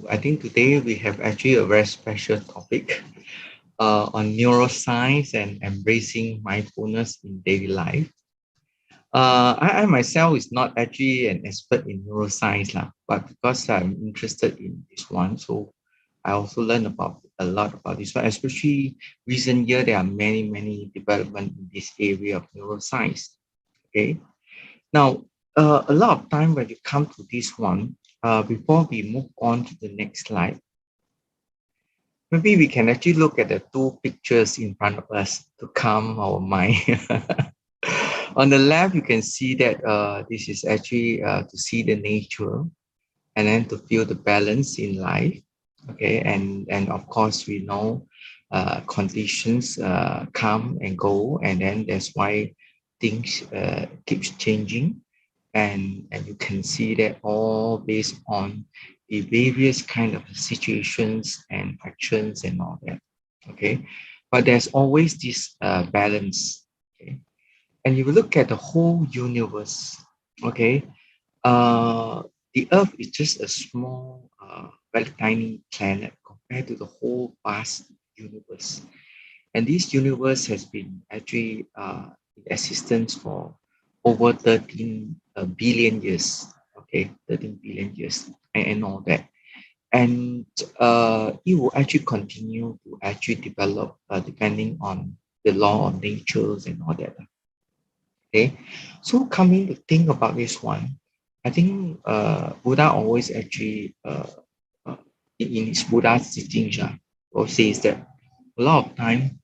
I think today we have actually a very special topic on neuroscience and embracing mindfulness in daily life. I myself is not actually an expert in neuroscience, lah, but because I'm interested in this one, so I also learn about a lot about this one. Especially recent year, there are many development in this area of neuroscience. Okay, now a lot of time when you come to this one, before we move on to the next slide, maybe we can actually look at the two pictures in front of us to calm our mind. On the left, you can see that this is actually to see the nature and then to feel the balance in life. Okay, and of course we know conditions come and go, and then that's why things keeps changing, and you can see that all based on the various kind of situations and actions and all that. Okay, but there's always this balance. Okay, and if you look at the whole universe, okay, uh, the Earth is just a small, very tiny planet compared to the whole vast universe. And this universe has been actually in existence for over 13 billion years. Okay, 13 billion years and all that. And it will actually continue to actually develop depending on the law of natures and all that. Okay, so coming to think about this one, I think Buddha always actually uh, in his Buddha's teachings or says that a lot of time,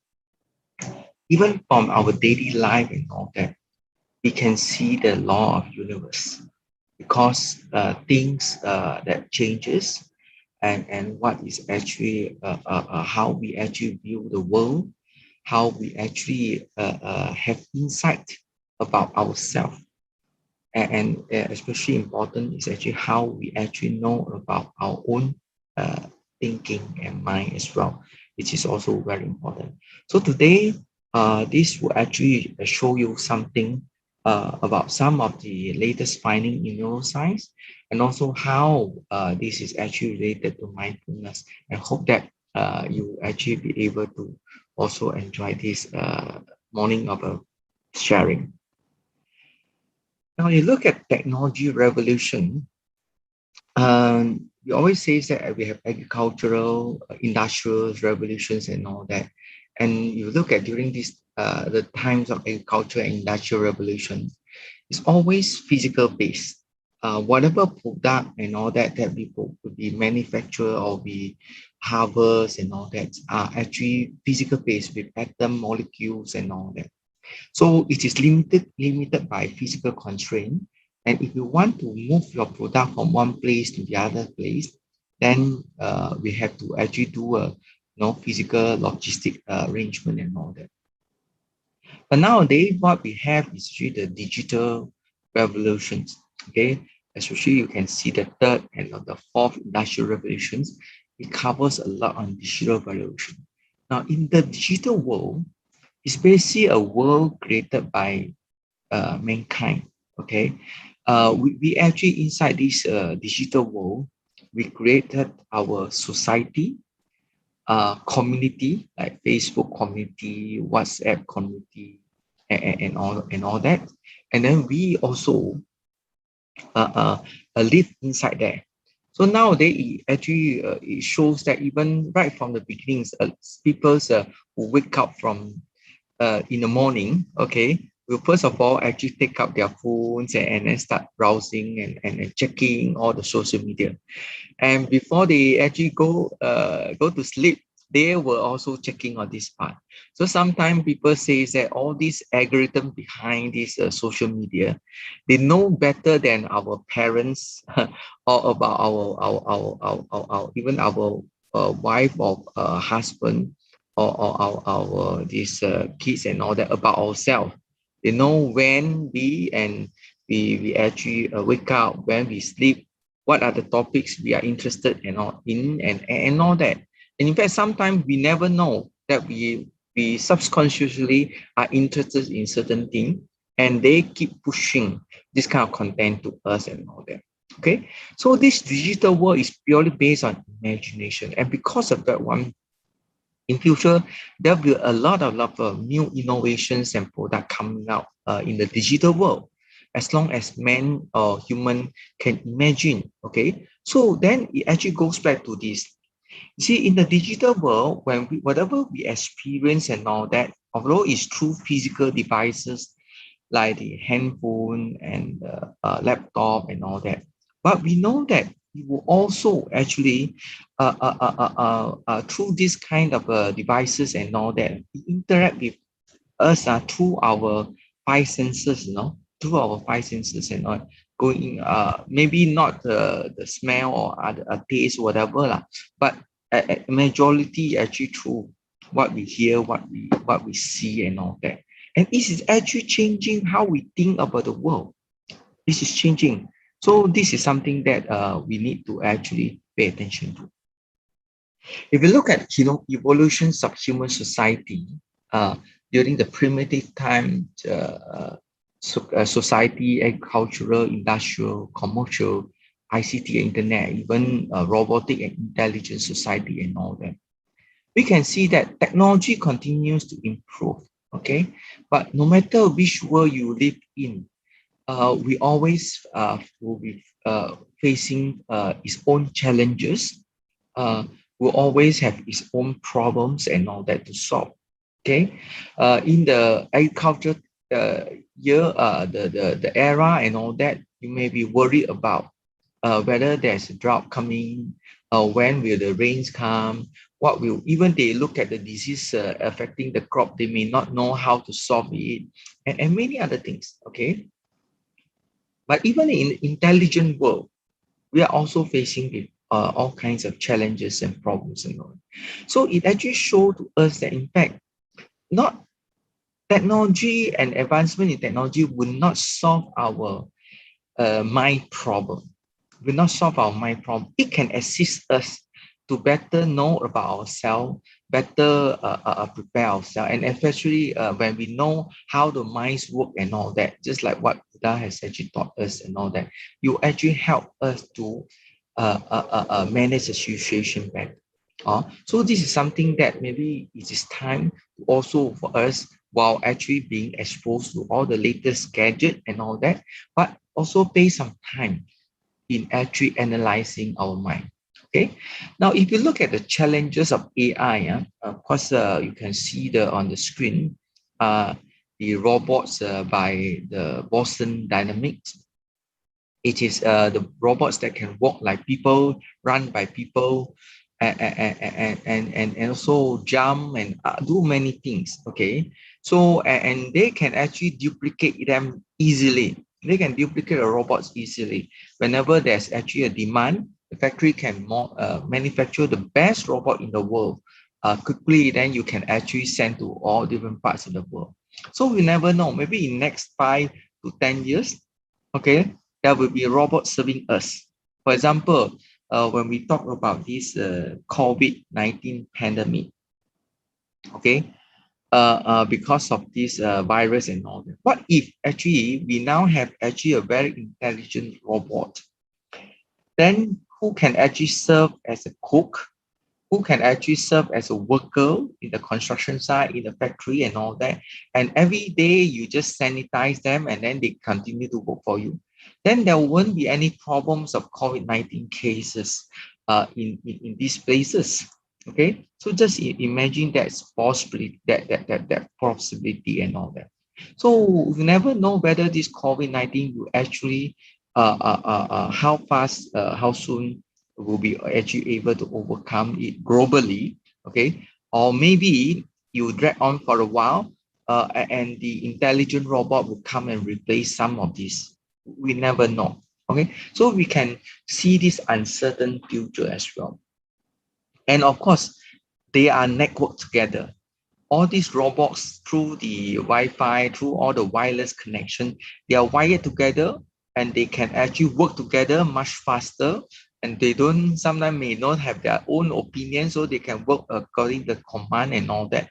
even from our daily life and all that, we can see the law of universe because things that changes and what is actually how we actually view the world, how we actually have insight about ourselves, and especially important is actually how we actually know about our own uh, thinking and mind as well, which is also very important. So today, this will actually show you something about some of the latest finding in neuroscience, and also how this is actually related to mindfulness. And hope that you will actually be able to also enjoy this morning of a sharing. Now, you look at technology revolution. We always say that we have agricultural, industrial revolutions and all that. And you look at during this the times of agriculture and industrial revolution, it's always physical based. Whatever product and all that that people would be manufactured or be harvest and all that are actually physical based with atom molecules and all that. So it is limited by physical constraint. And if you want to move your product from one place to the other place, then we have to actually do a physical logistic arrangement and all that. But nowadays, what we have is actually the digital revolutions. Okay, especially you can see the third and the fourth industrial revolutions. It covers a lot on digital revolution. Now, in the digital world, it's basically a world created by mankind. Okay, we actually inside this digital world, we created our society, community like Facebook community, WhatsApp community, and all that, and then we also live inside there. So nowadays, it shows that even right from the beginnings, people who wake up from in the morning, okay, will first of all actually take up their phones and then start browsing and checking all the social media. And before they actually go to sleep, they were also checking on this part. So sometimes people say that all these algorithm behind this social media, they know better than our parents or about our even our wife or husband or our these kids and all that about ourselves. They know when we actually wake up, when we sleep, what are the topics we are interested and all that. And in fact, sometimes we never know that we subconsciously are interested in certain things, and they keep pushing this kind of content to us and all that. Okay, so this digital world is purely based on imagination, and because of that one, in future there'll be a lot of new innovations and product coming out in the digital world, as long as man or human can imagine. Okay, so then it actually goes back to this. See, in the digital world, when whatever we experience and all that, although it's through physical devices like the handphone and the laptop and all that. But we know that it will also actually, through this kind of devices and all that, interact with us through our five senses, through our five senses and all. Going, maybe not the smell or other taste, whatever, lah, but a majority actually through what we hear, what we see and all that. And this is actually changing how we think about the world. This is changing. So this is something that we need to actually pay attention to. If you look at evolutions of human society uh, during the primitive time, society, agricultural, industrial, commercial, ICT, internet, even robotic and intelligent society and all that, we can see that technology continues to improve. Okay, but no matter which world you live in, we always will be facing its own challenges, uh, will always have its own problems and all that to solve. Okay, in the agriculture uh, year, the era and all that, you may be worried about whether there's a drought coming, when will the rains come, what will, even they look at the disease affecting the crop, they may not know how to solve it, and many other things. Okay, but even in intelligent world, we are also facing with all kinds of challenges and problems and all. So it actually showed to us that in fact, not technology and advancement in technology will not solve our mind problem. Will not solve our mind problem. It can assist us to better know about ourselves, better prepare ourselves, and especially when we know how the minds work and all that, just like what Buddha has actually taught us and all that, you actually help us to manage the situation better. So this is something that maybe it is time also for us, while actually being exposed to all the latest gadget and all that, but also pay some time in actually analyzing our mind. Okay. Now, if you look at the challenges of AI, of course, you can see on the screen the robots by the Boston Dynamics. It is the robots that can walk like people, run by people, and also jump and do many things. Okay, so and they can actually duplicate them easily. They can duplicate the robots easily. Whenever there's actually a demand, the factory can manufacture the best robot in the world quickly. Then you can actually send to all different parts of the world. So we never know. Maybe in next 5 to 10 years, okay, there will be a robot serving us. For example, when we talk about this COVID-19 pandemic, okay, because of this virus and all that. What if actually we now have actually a very intelligent robot, then who can actually serve as a cook, who can actually serve as a worker in the construction site, in the factory and all that. And every day you just sanitize them and then they continue to work for you. Then there won't be any problems of COVID-19 cases in these places. Okay, so just imagine that's possibility, that possibility and all that. So you never know whether this COVID-19 will actually how fast, how soon will be actually able to overcome it globally, okay? Or maybe you drag on for a while and the intelligent robot will come and replace some of these. We never know, okay? So we can see this uncertain future as well. And of course, they are networked together. All these robots through the Wi-Fi, through all the wireless connection, they are wired together and they can actually work together much faster. And they don't sometimes may not have their own opinion, so they can work according to the command and all that.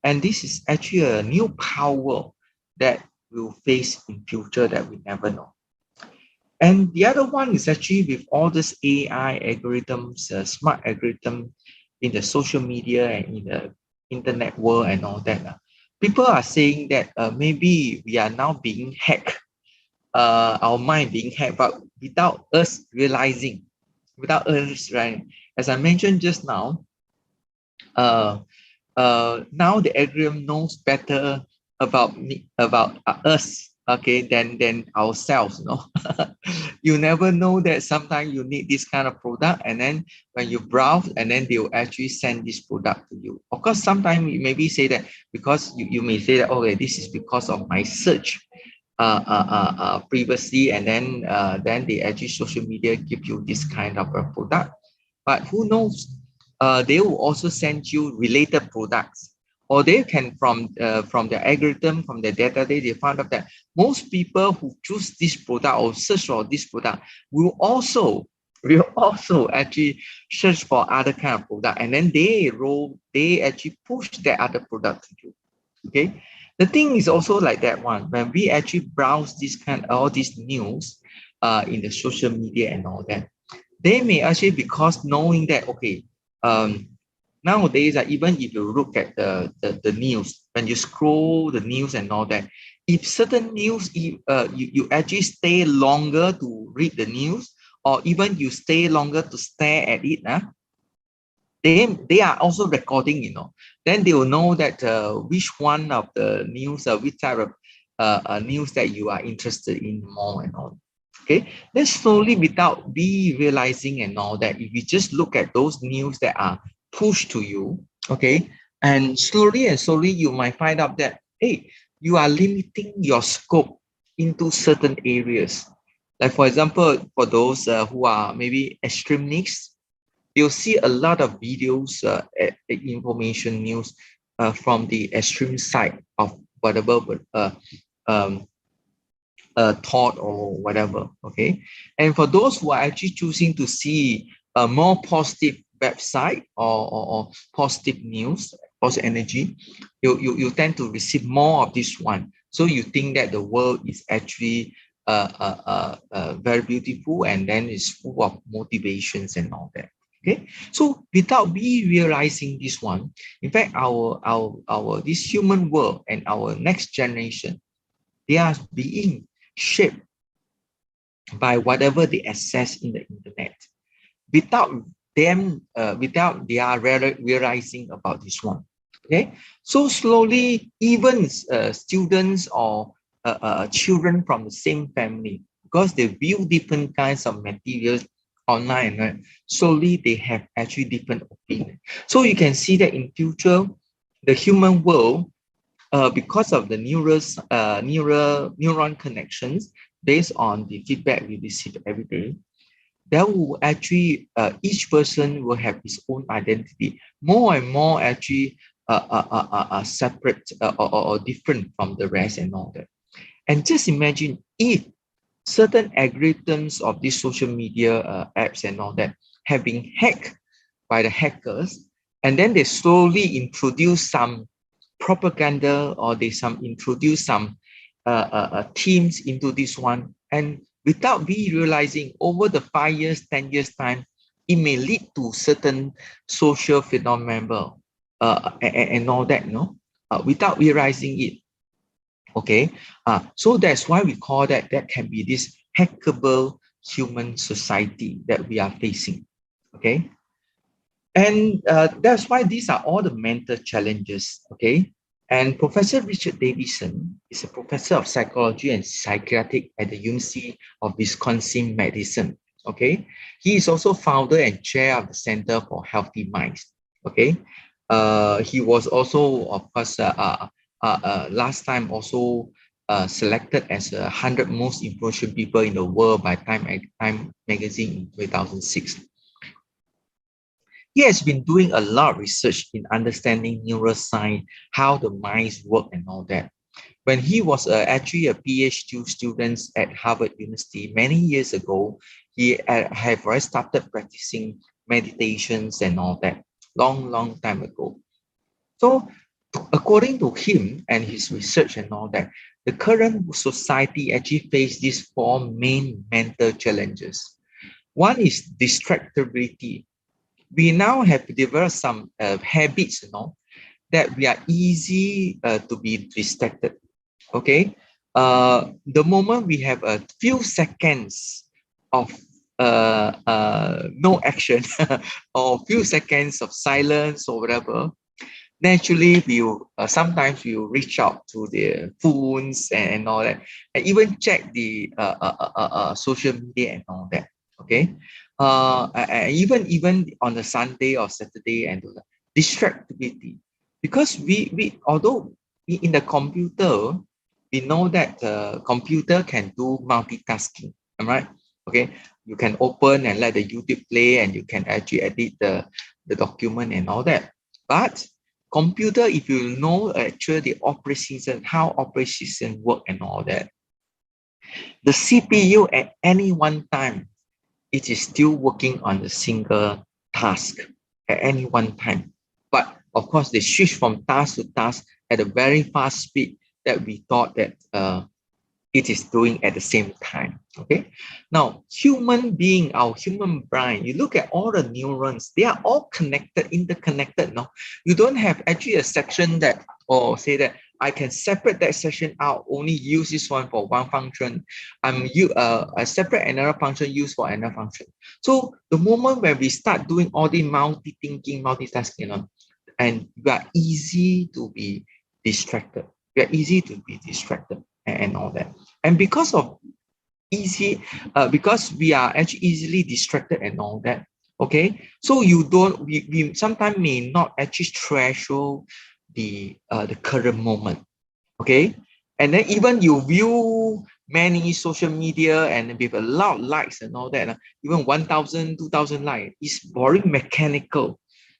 And this is actually a new power that we'll face in future that we never know. And the other one is actually with all this AI algorithms, smart algorithm in the social media and in the internet world and all that. People are saying that maybe we are now being hacked, our mind being hacked, but without us realizing, without us, right? As I mentioned just now, uh, now the algorithm knows better about me, about us, okay, than ourselves, you know. You never know that sometimes you need this kind of product, and then when you browse, and then they will actually send this product to you. Of course, sometimes you maybe say that because you may say that, okay, this is because of my search previously, and then they actually social media give you this kind of a product. But who knows? They will also send you related products, or they can from the algorithm, from the data, they found out that most people who choose this product or search for this product will also actually search for other kind of product, and then they actually push that other product to you. Okay, the thing is also like that one. When we actually browse this kind all these news in the social media and all that, they may actually, because knowing that, okay, um nowadays even if you look at the news, when you scroll the news and all that, if certain news, you actually stay longer to read the news, or even you stay longer to stare at it, they are also recording, you know. Then they will know that which one of the news, which type of news that you are interested in more and all. Okay, then slowly, without be realizing and all that, if you just look at those news that are pushed to you, okay, and slowly you might find out that, hey, you are limiting your scope into certain areas. Like for example, for those who are maybe extremists, you'll see a lot of videos, information news from the extreme side of whatever um, thought or whatever. Okay, and for those who are actually choosing to see a more positive website, or positive news, positive energy, you tend to receive more of this one. So you think that the world is actually very beautiful, and then it's full of motivations and all that. Okay, so without we realizing this one, in fact, our this human world and our next generation, they are being shaped by whatever they access in the internet, without without they are realizing about this one. Okay, so slowly, even students or children from the same family, because they view different kinds of materials online, right? Slowly they have actually different opinion. So you can see that in future, the human world, because of the neuron connections based on the feedback we receive every day, that will actually, each person will have his own identity, more and more actually separate, or different from the rest and all that. And just imagine if certain algorithms of these social media apps and all that have been hacked by the hackers, and then they slowly introduce some propaganda, or they some introduce some themes into this one, and without we realizing, over the 5 years, 10 years time, it may lead to certain social phenomena, and all that, without realizing it. Okay, so that's why we call that can be this hackable human society that we are facing. Okay, and that's why these are all the mental challenges. Okay, and Professor Richard Davidson is a professor of psychology and psychiatric at the University of Wisconsin Madison. Okay, he is also founder and chair of the Center for Healthy Minds. Okay, he was also, of course, last time also selected as 100 most influential people in the world by Time Magazine in 2006. He has been doing a lot of research in understanding neuroscience, how the minds work and all that. When he was actually a PhD student at Harvard University many years ago, he have already started practicing meditations and all that, long time ago. So according to him and his research and all that, the current society actually face these four main mental challenges. One is distractibility. We now have developed some habits, that we are easy to be distracted. Okay, the moment we have a few seconds of no action or few seconds of silence or whatever, naturally sometimes we will reach out to the phones and all that, and even check the social media and all that. Okay, even on a Sunday or Saturday and all that. Distractibility, because we although in the computer we know that the computer can do multitasking, am I right? Okay, you can open and let the YouTube play, and you can actually edit the document and all that. But computer, if you know actually the operating system, how operating system work and all that, the CPU at any one time, it is still working on a single task at any one time. But of course, they switch from task to task at a very fast speed that we thought that it is doing at the same time. Okay. Now, human being, our human brain, you look at all the neurons, they are all connected, interconnected. No, you don't have actually a section that, or say that I can separate that section out, only use this one for one function. I separate another function, use for another function. So the moment when we start doing all the multi-thinking, multitasking, and we are easy to be distracted. We are easy to be distracted and all that. And because of because we are actually easily distracted and all that, okay, so we sometimes may not actually treasure the current moment, okay, and then even you view many social media and with a lot of likes and all that, even 1,000, 2,000 likes, is boring, mechanical,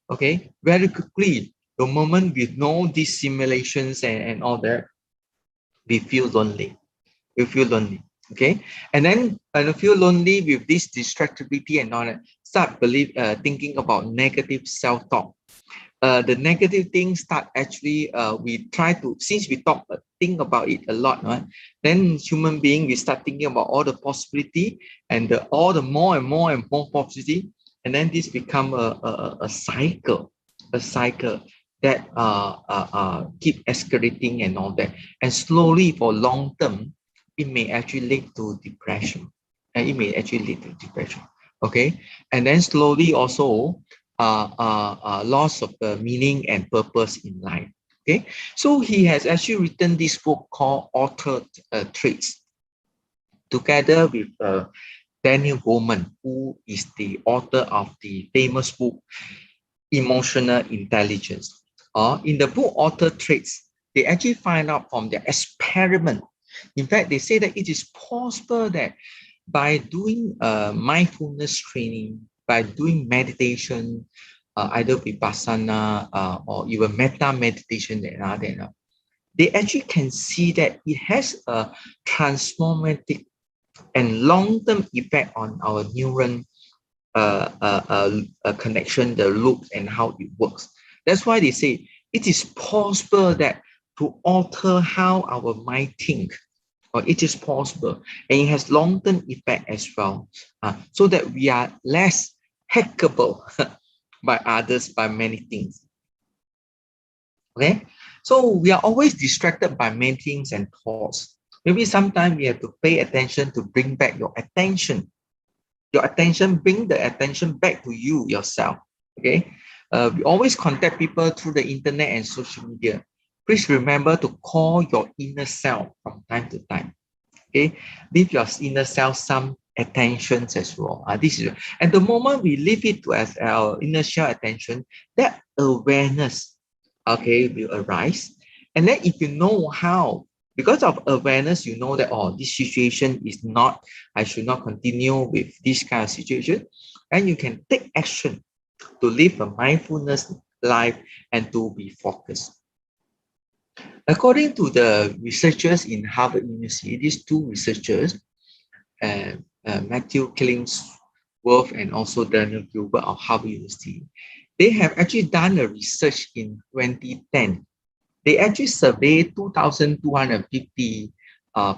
okay, very quickly. The moment we know these simulations and all that, we feel lonely. We feel lonely. Okay. And then when you feel lonely with this distractibility and all that, start thinking about negative self-talk. The negative things start actually, we try to, since we think about it a lot, right? Then human being, we start thinking about all the possibility and all the more and more and more possibility. And then this become a cycle that keep escalating and all that. And slowly for long term, it may actually lead to depression. And it may actually lead to depression. Okay. And then slowly also loss of the meaning and purpose in life. Okay. So he has actually written this book called Altered Traits together with Daniel Goleman, who is the author of the famous book Emotional Intelligence. In the book Altered Traits, they actually find out from their experiment. In fact, they say that it is possible that by doing mindfulness training, by doing meditation, either vipassana or even metta meditation, they actually can see that it has a transformative and long-term effect on our neuron connection, the loop, and how it works. That's why they say it is possible that to alter how our mind think, or it is possible, and it has long-term effect as well, so that we are less hackable by others, by many things. Okay, so we are always distracted by many things and thoughts. Maybe sometimes we have to pay attention to bring back your attention. Bring the attention back to you yourself. Okay, we always contact people through the internet and social media. Please remember to call your inner self from time to time. Okay, give your inner self some attention as well. This is, and the moment we leave it to as our inner self attention, that awareness, okay, will arise. And then if you know how, because of awareness, you know that, oh, this situation is not, I should not continue with this kind of situation. And you can take action to live a mindfulness life and to be focused. According to the researchers in Harvard University, these two researchers, Matthew Killingsworth and also Daniel Gilbert of Harvard University, they have actually done a research in 2010. They actually surveyed 2,250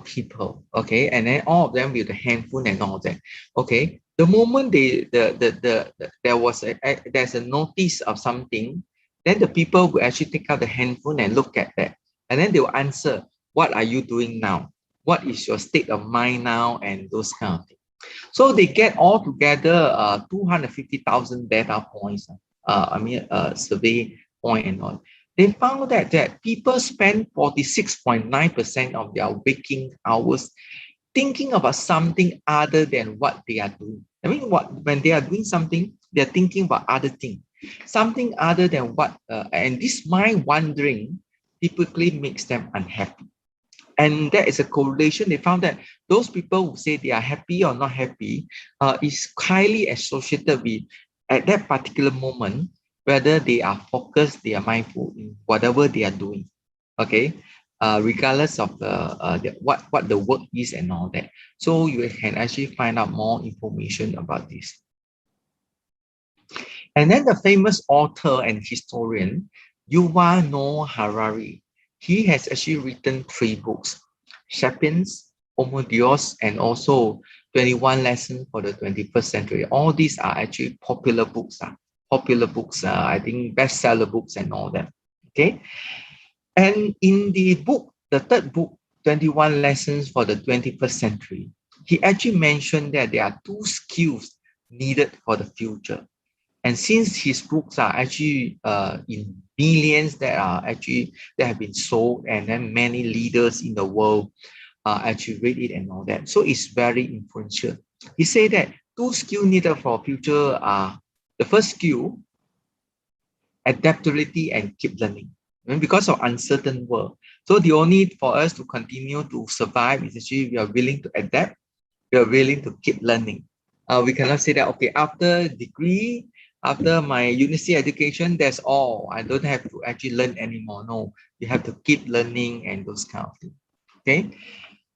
people, okay, and then all of them with the handphone and all that, okay. The moment there was there's a notice of something, then the people will actually take out the handphone and look at that, and then they will answer, "What are you doing now? What is your state of mind now?" And those kind of things. So they get all together 250,000 data points. Survey point and all. They found that people spend 46.9% of their waking hours thinking about something other than what they are doing. I mean, when they are doing something, they are thinking about other things, something other than what, and this mind wandering typically makes them unhappy. And that is a correlation. They found that those people who say they are happy or not happy is highly associated with, at that particular moment, whether they are focused, they are mindful in whatever they are doing. Okay, regardless of what the work is and all that. So you can actually find out more information about this. And then the famous author and historian, Yuval Noah Harari, he has actually written 3 books, Sapiens, Homo Deus, and also 21 Lessons for the 21st Century. All these are actually popular books, I think bestseller books and all that. Okay. And in the book, the third book, 21 Lessons for the 21st Century, he actually mentioned that there are 2 skills needed for the future. And since his books are actually in billions that have been sold, and then many leaders in the world actually read it and all that, so it's very influential. He said that 2 skills needed for future are, the first skill, adaptability and keep learning. And because of uncertain world, so the only for us to continue to survive is actually we are willing to adapt, we are willing to keep learning. We cannot say that, okay, after degree, after my university education, that's all. I don't have to actually learn anymore. No, you have to keep learning and those kind of things. Okay.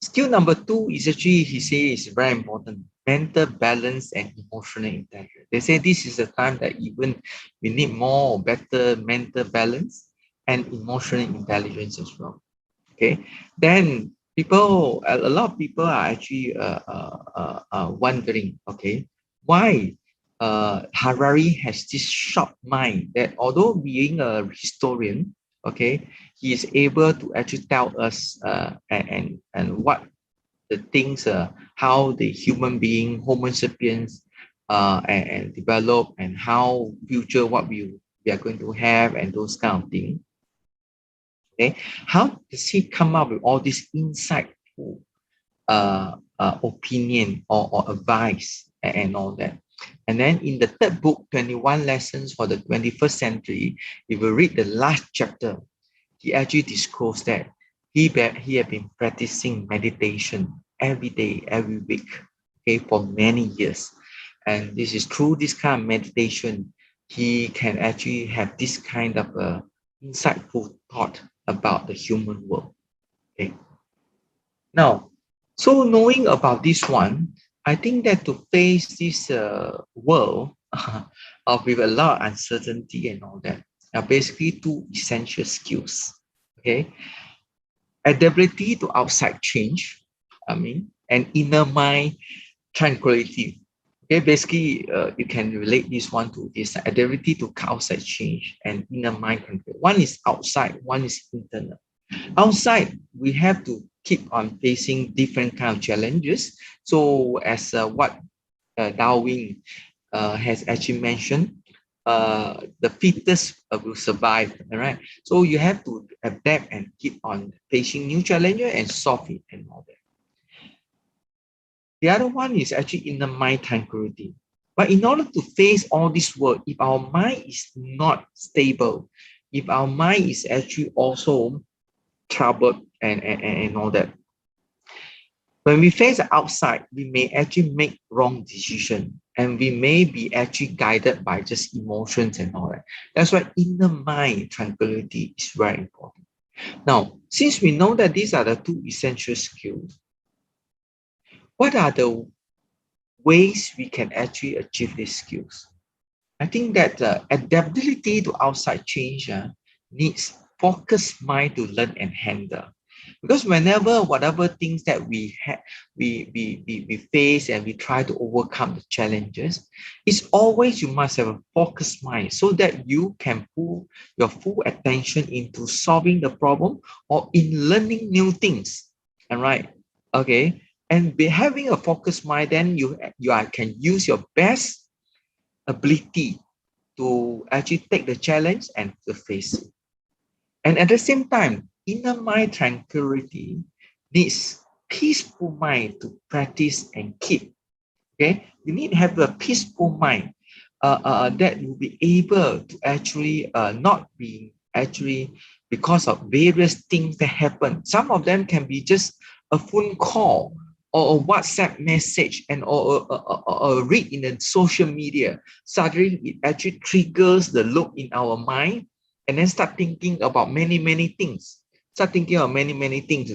Skill number 2 is actually, he says, is very important. Mental balance and emotional intelligence. They say this is a time that even we need more or better mental balance and emotional intelligence as well. Okay. Then a lot of people are actually wondering, okay, why Harari has this sharp mind that although being a historian, okay, he is able to actually tell us and what the things, how the human being, Homo sapiens, and develop, and how future what we are going to have and those kind of things. Okay, how does he come up with all this insightful opinion or advice and all that? And then in the third book, 21 Lessons for the 21st Century, if you read the last chapter, he actually disclosed that he had been practicing meditation every day, every week, okay, for many years. And this is through this kind of meditation, he can actually have this kind of insightful thought about the human world. Okay. Now, so knowing about this one, I think that to face this world with a lot of uncertainty and all that are basically 2 essential skills. Okay, adaptability to outside change, and inner mind tranquility. Okay, basically, you can relate this one to this adaptability to outside change and inner mind tranquility. One is outside, one is internal. Outside, we have to keep on facing different kind of challenges. So as what Darwin has actually mentioned, the fittest will survive. All right. So you have to adapt and keep on facing new challenges and solve it and all that. The other one is actually inner mind tranquility. But in order to face all this work, if our mind is not stable, if our mind is actually also troubled and all that, when we face the outside, we may actually make wrong decision, and we may be actually guided by just emotions and all that. That's why inner mind tranquility is very important. Now, since we know that these are the 2 essential skills, what are the ways we can actually achieve these skills? I think that adaptability to outside change needs focused mind to learn and handle. Because whenever whatever things that we face and we try to overcome the challenges, it's always you must have a focused mind so that you can put your full attention into solving the problem or in learning new things. All right. Okay. And by having a focused mind, then can use your best ability to actually take the challenge and to face it. And at the same time, inner mind tranquility needs peaceful mind to practice and keep. Okay, you need to have a peaceful mind that will be able to actually not be actually because of various things that happen. Some of them can be just a phone call or a WhatsApp message and or read in the social media. Suddenly, it actually triggers the loop in our mind and then start thinking about many things. Start thinking of many things,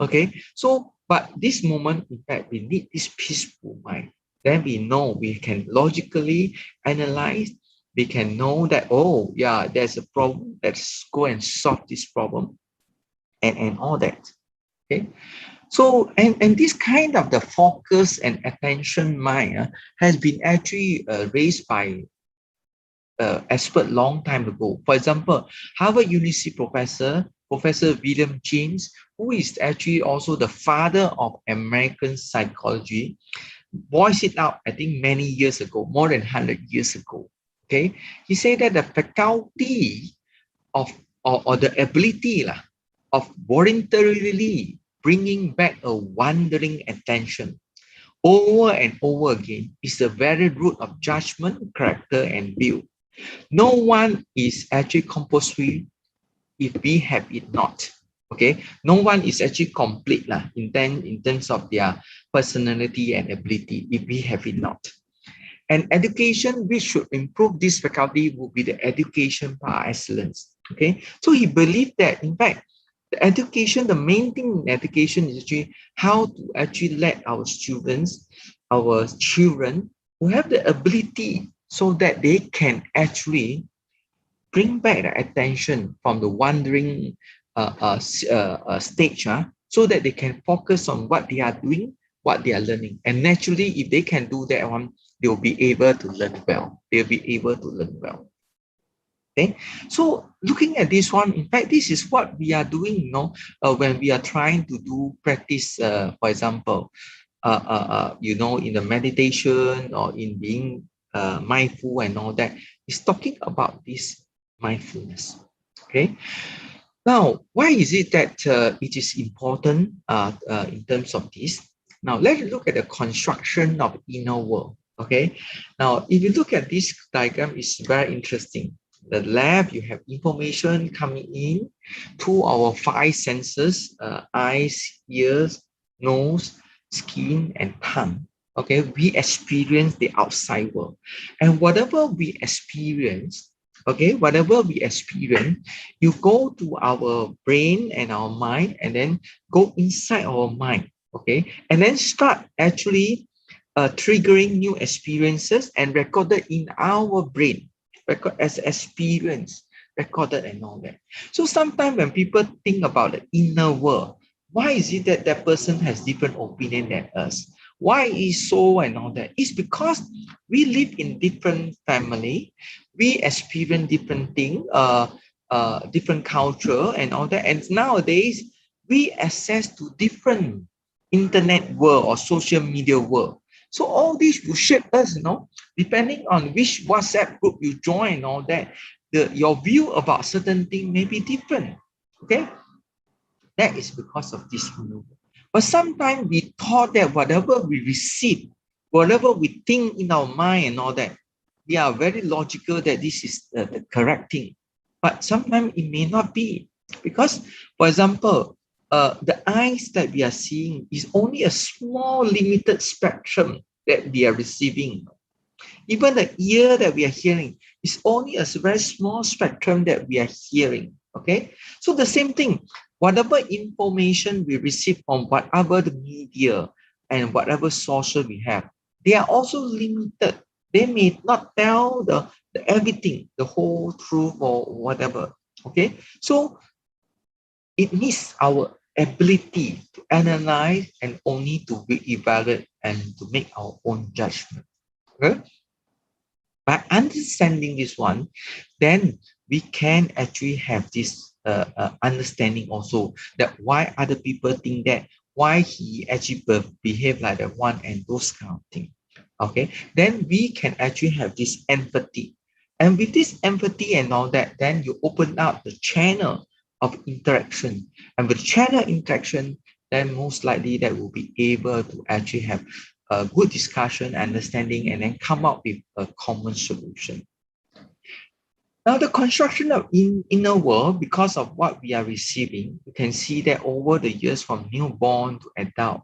Okay, so but this moment, in fact, we need this peaceful mind. Then we know we can logically analyze. We can know that, oh yeah, there's a problem. Let's go and solve this problem, and all that. Okay. So and this kind of the focus and attention mind has been actually raised by expert long time ago. For example, Harvard University Professor William James, who is actually also the father of American psychology, voiced it out, I think, many years ago, more than 100 years ago. Okay, he said that the faculty of or the ability of voluntarily bringing back a wandering attention over and over again is the very root of judgment, character, and view. No one is actually compulsory if we have it not. Okay, no one is actually complete in terms of their personality and ability if we have it not. And education which should improve this faculty would be the education par excellence. Okay, so he believed that in fact the education, the main thing in education is actually how to actually let our students, our children who have the ability so that they can actually bring back the attention from the wandering stage so that they can focus on what they are doing, what they are learning. And naturally, if they can do that one, they will be able to learn well. They'll be able to learn well. Okay, so looking at this one, in fact, this is what we are doing, when we are trying to do practice, for example, in the meditation or in being mindful and all that. It's talking about this mindfulness. Okay. Now, why is it that it is important in terms of this? Now, let's look at the construction of inner world. Okay. Now, if you look at this diagram, it's very interesting. The left, you have information coming in to our five senses: eyes, ears, nose, skin, and tongue. Okay, we experience the outside world, and whatever we experience, you go to our brain and our mind, and then go inside our mind. Okay, and then start actually triggering new experiences and recorded in our brain, record as experience, recorded and all that. So sometimes when people think about the inner world, why is it that that person has different opinion than us? Why is so and all that? It's because we live in different family, we experience different thing, different culture and all that. And nowadays, we access to different internet world or social media world. So all these will shape us, depending on which WhatsApp group you join and all that. Your view about certain thing may be different. Okay, that is because of this maneuver. But sometimes we thought that whatever we receive, whatever we think in our mind and all that, we are very logical that this is the correct thing. But sometimes it may not be. Because, for example, the eyes that we are seeing is only a small limited spectrum that we are receiving. Even the ear that we are hearing is only a very small spectrum that we are hearing. Okay, so the same thing, whatever information we receive from whatever the media and whatever sources we have, they are also limited. They may not tell the everything, the whole truth or whatever. Okay, so it needs our ability to analyze and only to evaluate and to make our own judgment. Okay? By understanding this one, then we can actually have this understanding also that why other people think that, why he actually behave like that one, and those kind of things. Okay, then we can actually have this empathy. And with this empathy and all that, then you open up the channel of interaction. And with channel interaction, then most likely that will be able to actually have a good discussion, understanding, and then come up with a common solution. Now, the construction of inner world, because of what we are receiving, you can see that over the years from newborn to adult,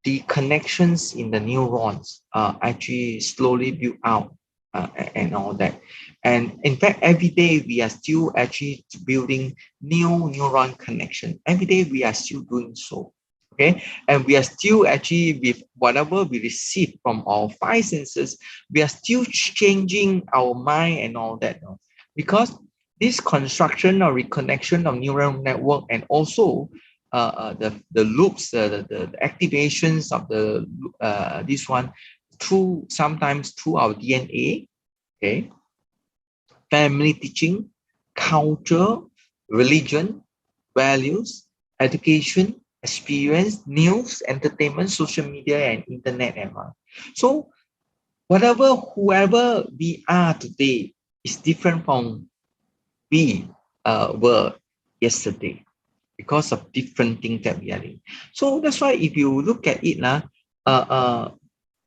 the connections in the neurons are actually slowly built out and all that. And in fact, every day we are still actually building new neuron connection. Every day we are still doing so. Okay, and we are still actually with whatever we receive from our five senses, we are still changing our mind and all that. No? Because this construction or reconnection of neural network and also the loops, the activations of the this one through sometimes through our DNA, okay, family teaching, culture, religion, values, education, experience, news, entertainment, social media, and internet and all. So whatever whoever we are today is different from we were yesterday, because of different things that we are in. So that's why if you look at it,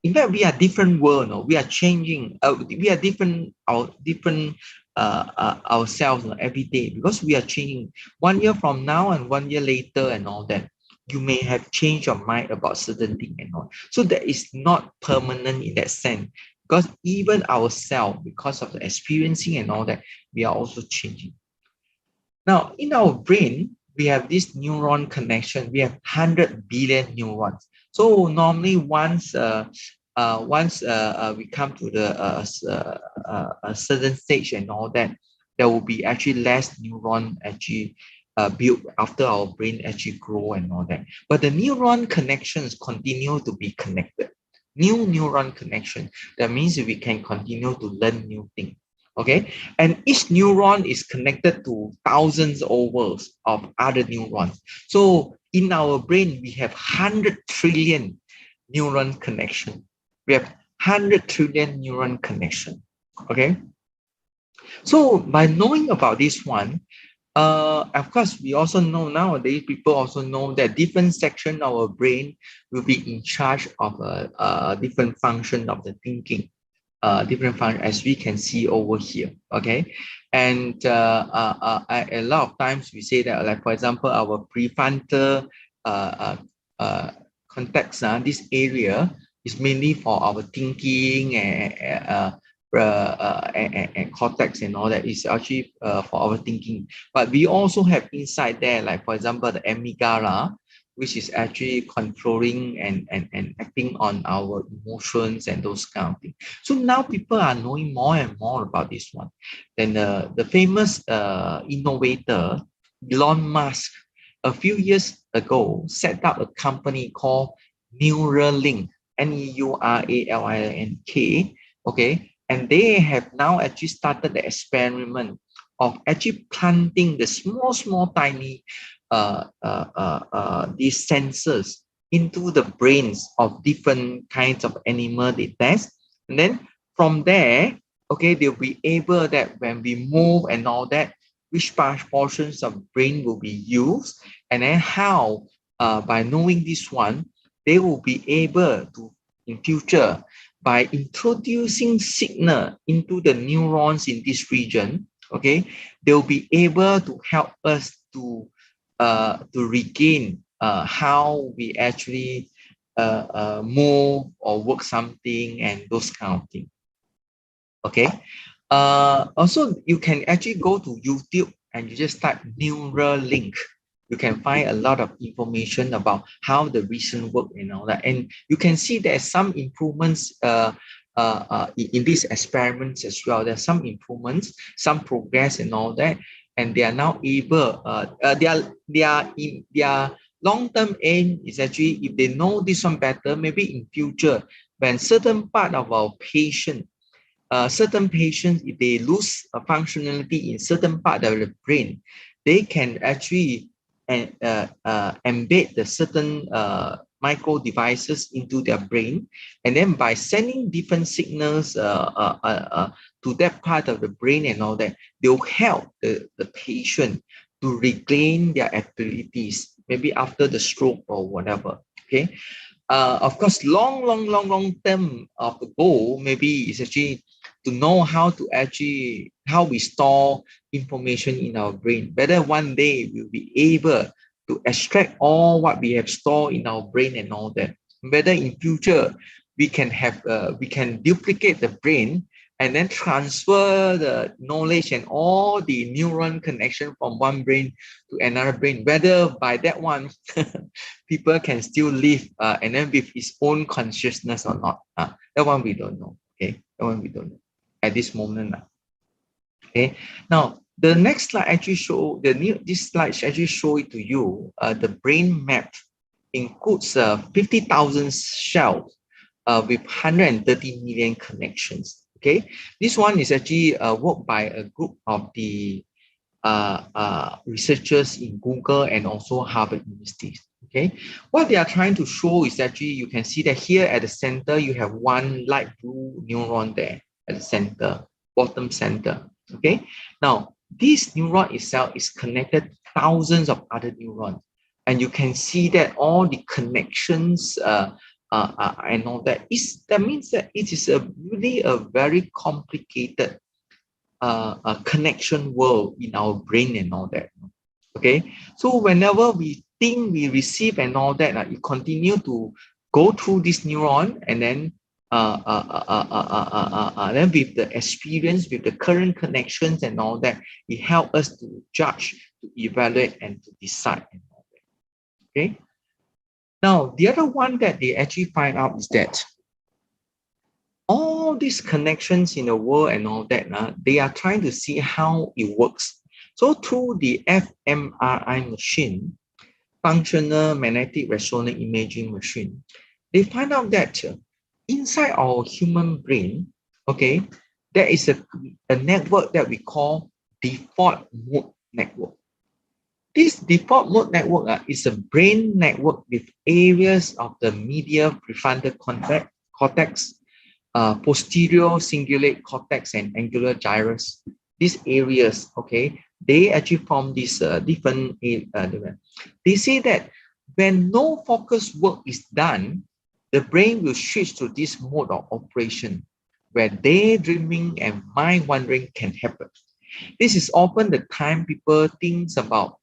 in fact, we are different world. No? We are changing. We are different. Our different ourselves, no? Every day, because we are changing. 1 year from now and 1 year later and all that, you may have changed your mind about certain thing and all. So that is not permanent in that sense. Because even ourselves, because of the experiencing and all that, we are also changing. Now, in our brain, we have this neuron connection. We have 100 billion neurons. So normally, once we come to a certain stage and all that, there will be actually less neuron actually built after our brain actually grow and all that. But the neuron connections continue to be connected. New neuron connection. That means we can continue to learn new things. Okay, and each neuron is connected to thousands over of other neurons. So in our brain, we have 100 trillion neuron connection. We have 100 trillion neuron connection. Okay, so by knowing about this one, of course, we also know nowadays, people also know that different section of our brain will be in charge of a different function of the thinking. Different function, as we can see over here. Okay, and a lot of times we say that, like for example, our prefrontal context, this area is mainly for our thinking and cortex and all that is actually for our thinking. But we also have inside there, like for example, the amygdala, which is actually controlling and acting on our emotions and those kind of things. So now people are knowing more and more about this one. Then the famous innovator, Elon Musk, a few years ago, set up a company called Neuralink, Neuralink, okay? And they have now actually started the experiment of actually planting the small, tiny these sensors into the brains of different kinds of animal they test. And then from there, okay, they'll be able that when we move and all that, which portions of brain will be used, and then how, by knowing this one, they will be able to, in future, by introducing signal into the neurons in this region, okay, they'll be able to help us to regain how we actually move or work something and those kind of things. Okay. Also, you can actually go to YouTube and you just type Neuralink. You can find a lot of information about how the recent work and all that. And you can see there's some improvements in these experiments as well. There's some improvements, some progress and all that. and they are now able, their long-term aim is actually, if they know this one better, maybe in future, when certain part of our patient, certain patients, if they lose a functionality in certain part of the brain, they can actually embed the certain micro devices into their brain, and then by sending different signals to that part of the brain and all that, they'll help the patient to regain their abilities, maybe after the stroke or whatever. Okay. Of course, long term of the goal maybe is actually to know how to actually, how we store information in our brain. Whether one day we'll be able to extract all what we have stored in our brain and all that. Whether in future we can have, we can duplicate the brain and then transfer the knowledge and all the neuron connection from one brain to another brain. Whether by that one, people can still live and then with his own consciousness or not. That one we don't know. Okay, that one we don't know at this moment. Okay, now the next slide actually show this slide actually show it to you. The brain map includes 50,000 cells with 130 million connections. Okay, this one is actually worked by a group of the researchers in Google and also Harvard University. Okay, what they are trying to show is actually, you can see that here at the center, you have one light blue neuron there at the center, bottom center. Okay, now this neuron itself is connected to thousands of other neurons, and you can see that all the connections and all that means that it is really a very complicated a connection world in our brain and all that. Okay, so whenever we think we receive and all that, it continue to go through this neuron, and then then with the experience, with the current connections and all that, it helps us to judge, to evaluate, and to decide and all that. Okay. Now the other one that they actually find out is that all these connections in the world and all that, they are trying to see how it works. So through the fMRI machine, functional magnetic resonance imaging machine, they find out that inside our human brain, okay, there is a network that we call default mode network. This default mode network is a brain network with areas of the medial prefrontal cortex, posterior cingulate cortex, and angular gyrus. These areas, okay, they actually form this different. They say that when no focus work is done, the brain will switch to this mode of operation where daydreaming and mind wandering can happen. This is often the time people think about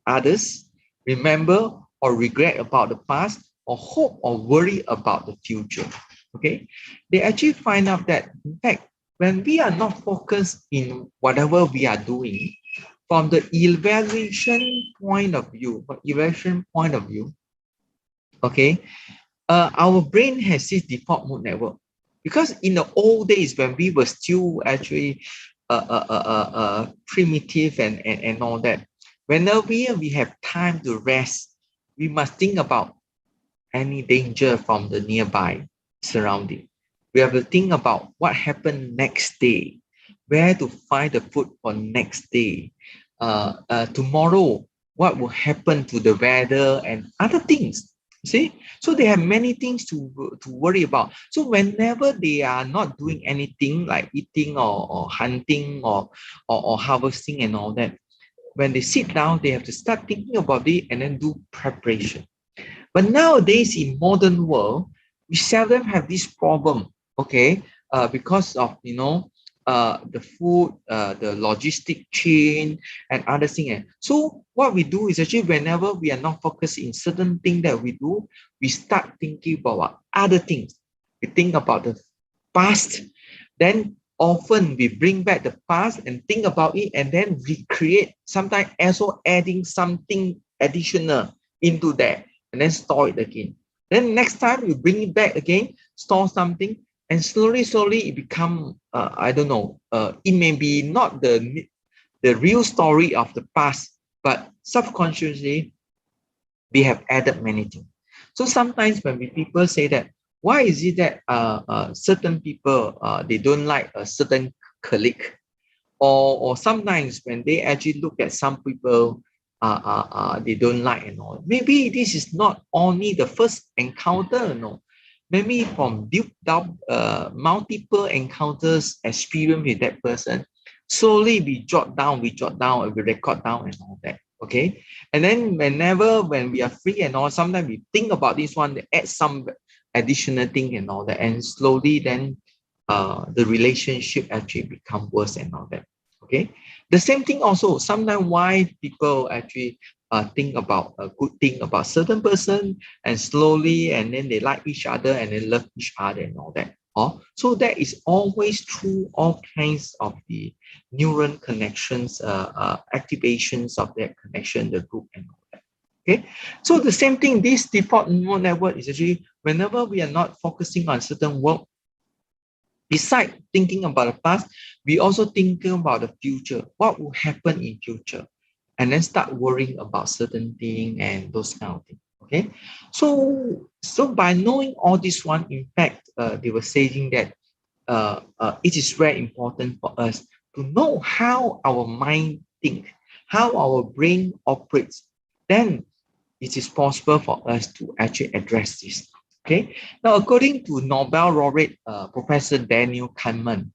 others, remember or regret about the past, or hope or worry about the future. Okay, they actually find out that, in fact, when we are not focused in whatever we are doing, from the evaluation point of view, okay, our brain has this default mode network. Because in the old days, when we were still actually primitive and all that, whenever we have time to rest, we must think about any danger from the nearby surrounding. We have to think about what happened next day, where to find the food for next day, tomorrow, what will happen to the weather and other things. See, so they have many things to worry about. So whenever they are not doing anything like eating or hunting or harvesting and all that, when they sit down, they have to start thinking about it and then do preparation. But nowadays in modern world, we seldom have this problem, okay, because of, the food, the logistic chain and other things. So what we do is actually, whenever we are not focused in certain thing that we do, we start thinking about other things. We think about the past, then often we bring back the past and think about it and then recreate, sometimes also adding something additional into that and then store it again. Then next time you bring it back again, store something, and slowly it become, I don't know, it may be not the the real story of the past, but subconsciously we have added many things. So sometimes when people say that, why is it that certain people they don't like a certain colleague, or sometimes when they actually look at some people they don't like and all. Maybe this is not only the first encounter, no. Maybe from built up multiple encounters experience with that person, slowly we jot down, we record down and all that. Okay. And then when we are free and all, sometimes we think about this one, add some additional thing and all that. And slowly then the relationship actually become worse and all that. Okay. The same thing also, sometimes why people actually think about a good thing about certain person, and slowly and then they like each other and then love each other and all that. So that is always through all kinds of the neuron connections, activations of that connection, the group and all that. Okay, so the same thing, this default neural network is actually whenever we are not focusing on certain work, besides thinking about the past, we also thinking about the future. What will happen in future? And then start worrying about certain things and those kind of things. Okay. So by knowing all this one, in fact, they were saying that it is very important for us to know how our mind thinks, how our brain operates. Then it is possible for us to actually address this. Okay. Now, according to Nobel laureate Professor Daniel Kahneman,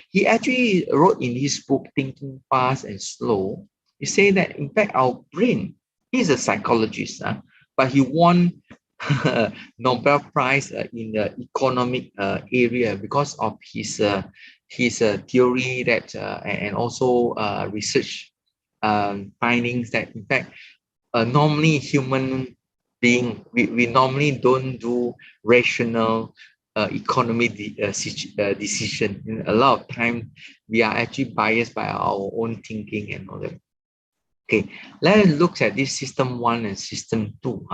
he actually wrote in his book Thinking Fast and Slow. He said that in fact our brain, he's a psychologist, but he won Nobel Prize in the economic area because of his theory that and also research findings that in fact normally human being, we normally don't do rational economic decision. In a lot of time, we are actually biased by our own thinking and all that. Okay, let's look at this system 1 and system 2.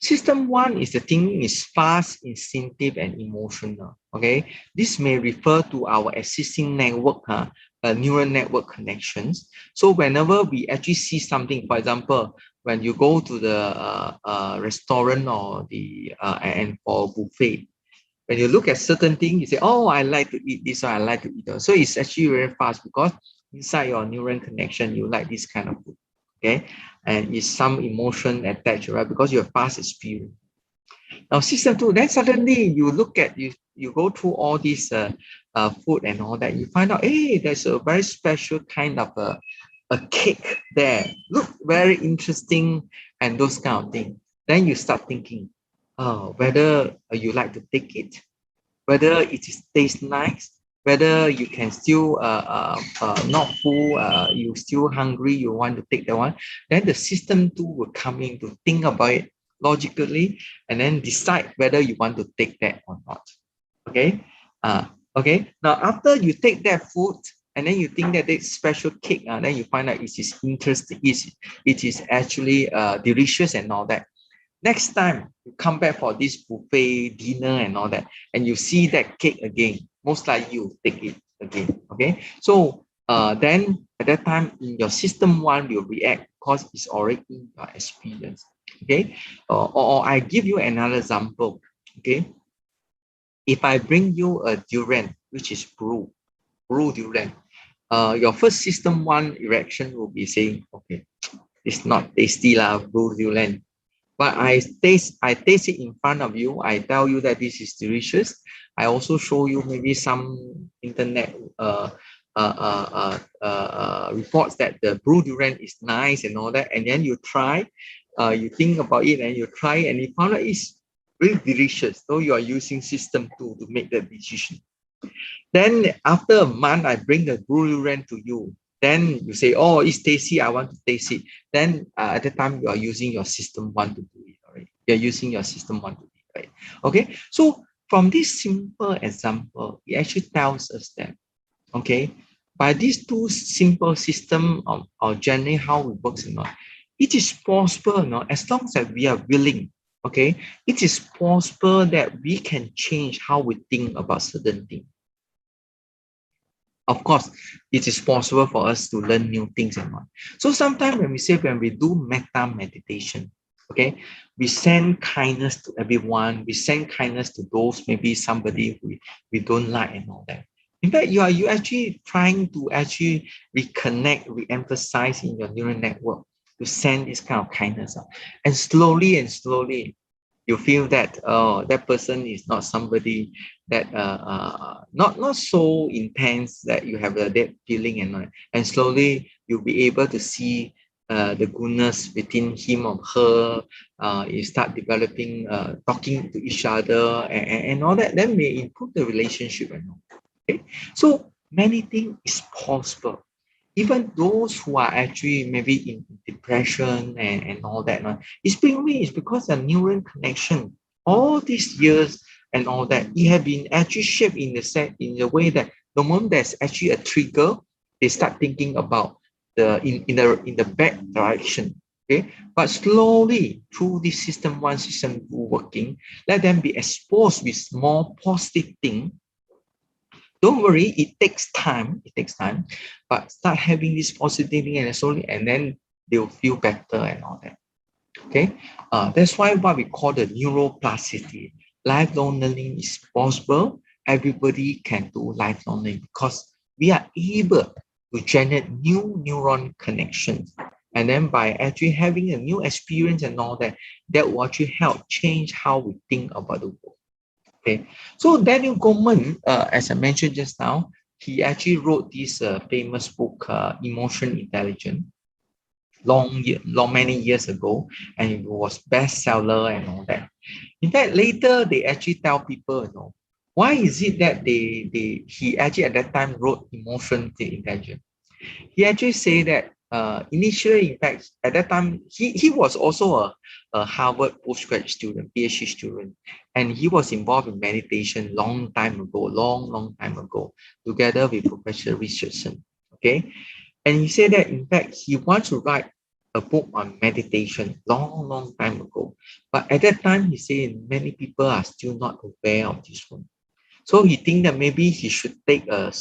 System 1 is the thinking is fast, instinctive, and emotional. Okay, this may refer to our existing network, neural network connections. So whenever we actually see something, for example, when you go to the restaurant or the and for buffet, when you look at certain things, you say, "Oh, I like to eat this," or "I like to eat that." So it's actually very fast because inside your neural connection, you like this kind of food. Okay, and it's some emotion attached, right? Because you have past experience. Now, system 2, then suddenly you look at you go through all this food and all that, you find out, hey, there's a very special kind of a cake there. Look very interesting and those kind of things. Then you start thinking, whether you like to take it, whether it is tastes nice, whether you can still not full, you still hungry, you want to take that one. Then the system 2 will come in to think about it logically and then decide whether you want to take that or not. Okay. Okay. Now after you take that food and then you think that it's special cake, then you find out it is interesting, it is actually delicious and all that. Next time you come back for this buffet dinner and all that, and you see that cake again, most likely you take it again. Okay. So then at that time in your system 1 will react because it's already in your experience. Okay. Or I give you another example. Okay. If I bring you a durian, which is blue durian, your first system 1 reaction will be saying, okay, it's not tasty lah, blue durian. But I taste it in front of you. I tell you that this is delicious. I also show you maybe some internet reports that the blue durian is nice and all that. And then you try, you think about it and you try and you found out it's really delicious. So you are using system 2 to make that decision. Then after a month, I bring the blue durian to you. Then you say, oh, it's tasty, I want to taste it. Then at the time, you are using your system 1 to do it, right? You're using your system 1 to do it, right? Okay, so from this simple example, it actually tells us that, okay, by these two simple system or generally how it works, it is possible, as long as we are willing, okay, it is possible that we can change how we think about certain things. Of course, it is possible for us to learn new things and all. So sometimes when we do metta meditation, okay, we send kindness to everyone, we send kindness to those maybe somebody we don't like and all that. In fact, you actually trying to actually reconnect, re-emphasize in your neural network to send this kind of kindness. And slowly, you feel that that person is not somebody that not so intense that you have that feeling, and slowly you'll be able to see the goodness within him or her. You start developing talking to each other, and all that, then may improve the relationship and all. Okay, so many things is possible. Even those who are actually maybe in depression and all that, it's mainly it's because the neural connection all these years and all that, it have been actually shaped in the way that the moment there's actually a trigger, they start thinking about the back direction. Okay, but slowly through this system one, system two working, let them be exposed with small positive thing. Don't worry, it takes time. It takes time, but start having this positivity and slowly, and then they'll feel better and all that. Okay, that's why what we call the neuroplasticity. Lifelong learning is possible. Everybody can do lifelong learning because we are able to generate new neuron connections. And then by actually having a new experience and all that, that will actually help change how we think about the world. Okay, so Daniel Goleman, as I mentioned just now, he actually wrote this famous book, Emotion Intelligence, many years ago, and it was bestseller and all that. In fact, later they actually tell people, why is it that he actually at that time wrote Emotion Intelligence? He actually say that initially, in fact, at that time, he was also a Harvard postgraduate student, PhD student, and he was involved in meditation long time ago, together with Professor Richardson. Okay, and he said that in fact he wants to write a book on meditation long time ago, but at that time he said many people are still not aware of this one. So he think that maybe he should take a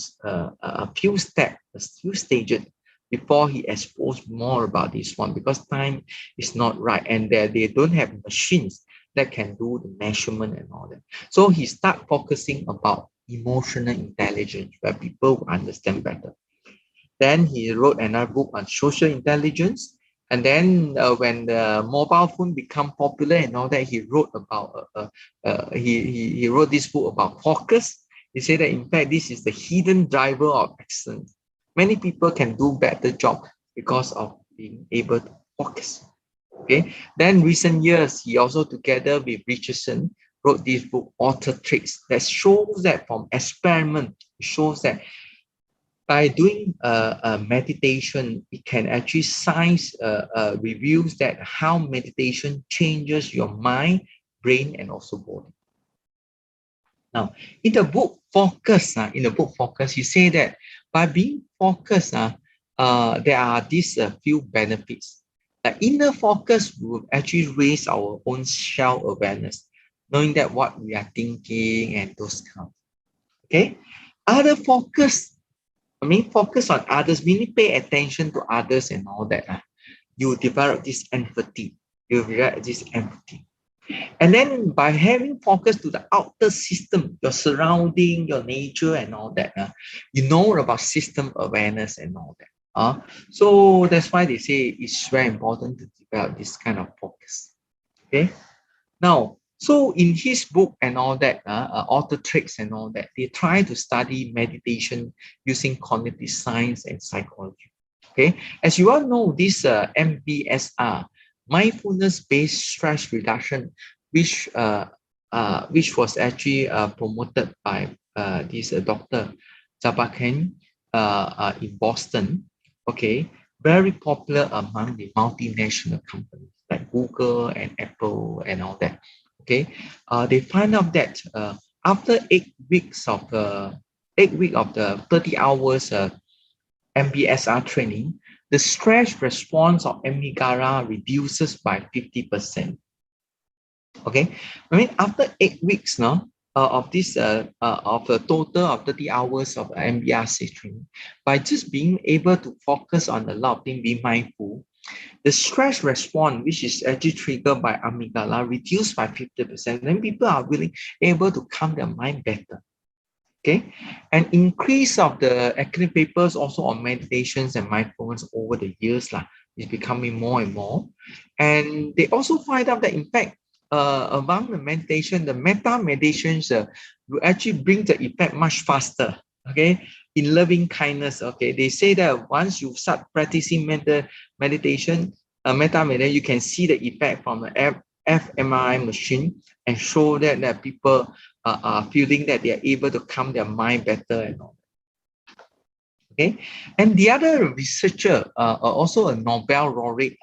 few steps, a few stages before he expose more about this one, because time is not right and they don't have machines that can do the measurement and all that. So he start focusing about emotional intelligence where people will understand better. Then he wrote another book on social intelligence. And then when the mobile phone become popular and all that, he wrote about he wrote this book about focus. He said that in fact this is the hidden driver of excellence. Many people can do better job because of being able to focus. Okay. Then recent years, he also together with Richardson wrote this book, Author Tricks, that shows that from experiment, shows that by doing a meditation, it can actually science reviews that how meditation changes your mind, brain, and also body. Now, in the book Focus, he say that by being focused, there are these few benefits. The inner focus will actually raise our own self-awareness, knowing that what we are thinking and those kind. Okay, other focus. Focus on others, meaning pay attention to others and all that. You develop this empathy. And then by having focus to the outer system, your surrounding, your nature and all that, you know about system awareness and all that. So that's why they say it's very important to develop this kind of focus. Okay. Now, so in his book and all that, author tricks and all that, they try to study meditation using cognitive science and psychology. Okay, as you all know, this MBSR, mindfulness-based stress reduction, which was actually promoted by this Dr. Zabakan in Boston. Okay, very popular among the multinational companies like Google and Apple and all that. Okay, they find out that after 8 weeks of the 30 hours MBSR training, the stress response of amygdala reduces by 50%. Okay, after 8 weeks now, of this of a total of 30 hours of MBRC training, by just being able to focus on a lot of things, be mindful, the stress response, which is actually triggered by amygdala, reduced by 50%. Then people are able to calm their mind better. Okay, and increase of the academic papers also on meditations and mindfulness over the years is becoming more and more. And they also find out that in fact, among the meditation, the metta meditations will actually bring the effect much faster. Okay, in loving kindness. Okay, they say that once you start practicing meditation, metta meditation, you can see the effect from the fMRI machine and show that people are feeling that they are able to calm their mind better and all. Okay, and the other researcher, also a Nobel laureate,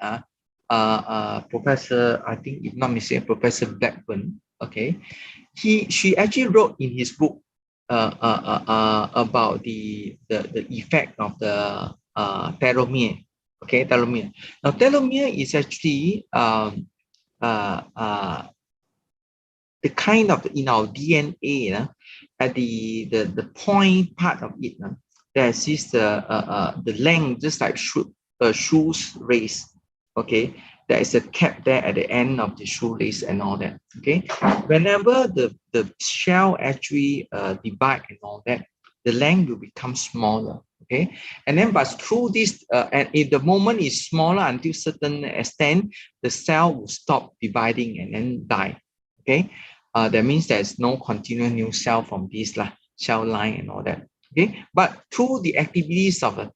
Professor, I think if not mistaken, Professor Blackburn. Okay, she actually wrote in his book about the effect of the telomere. Okay, telomere. Now, telomere is actually the kind of in our DNA at the point part of it, there's this the length, just like shoes lace. Okay, there is a cap there at the end of the shoelace and all that. Okay, whenever the shell actually divide and all that, the length will become smaller. Okay, and then but through this and if the moment is smaller until certain extent, the cell will stop dividing and then die. Okay, that means there's no continuous new cell from this cell line and all that. Okay, but through the activities of the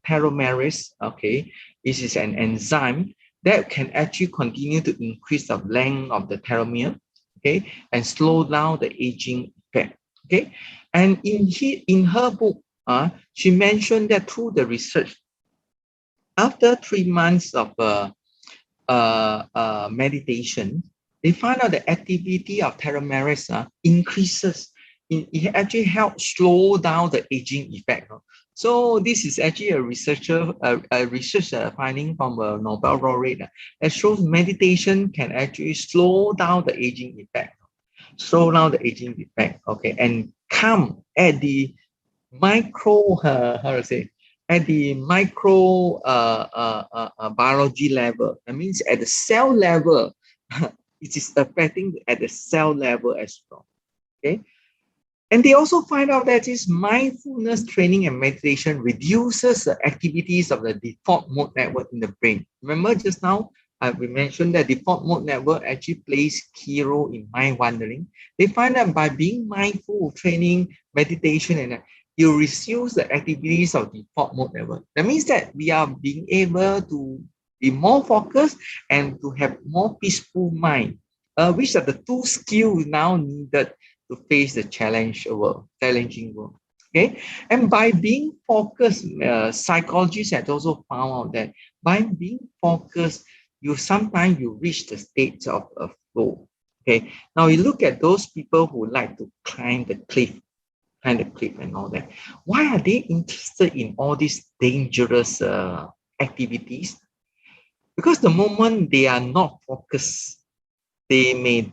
telomerase, okay, this is an enzyme that can actually continue to increase the length of the telomere, okay, and slow down the aging effect. Okay, and in her book, she mentioned that through the research, after 3 months of meditation, they find out the activity of telomerase increases. It actually helps slow down the aging effect. So this is actually a research finding from a Nobel laureate that shows meditation can actually slow down the aging effect. Slow down the aging effect, okay, and come at the micro, how to say, at the micro biology level. That means at the cell level, it is affecting at the cell level as well. Okay. And they also find out that this mindfulness training and meditation reduces the activities of the default mode network in the brain. Remember just now, we mentioned that default mode network actually plays key role in mind wandering. They find that by being mindful, training, meditation, and you reduce the activities of default mode network. That means that we are being able to be more focused and to have more peaceful mind, which are the two skills now needed to face the challenging world. Okay, and by being focused, psychologists have also found out that by being focused, you sometimes you reach the state of flow. Okay, now you look at those people who like to climb the cliff and all that. Why are they interested in all these dangerous activities? Because the moment they are not focused, they may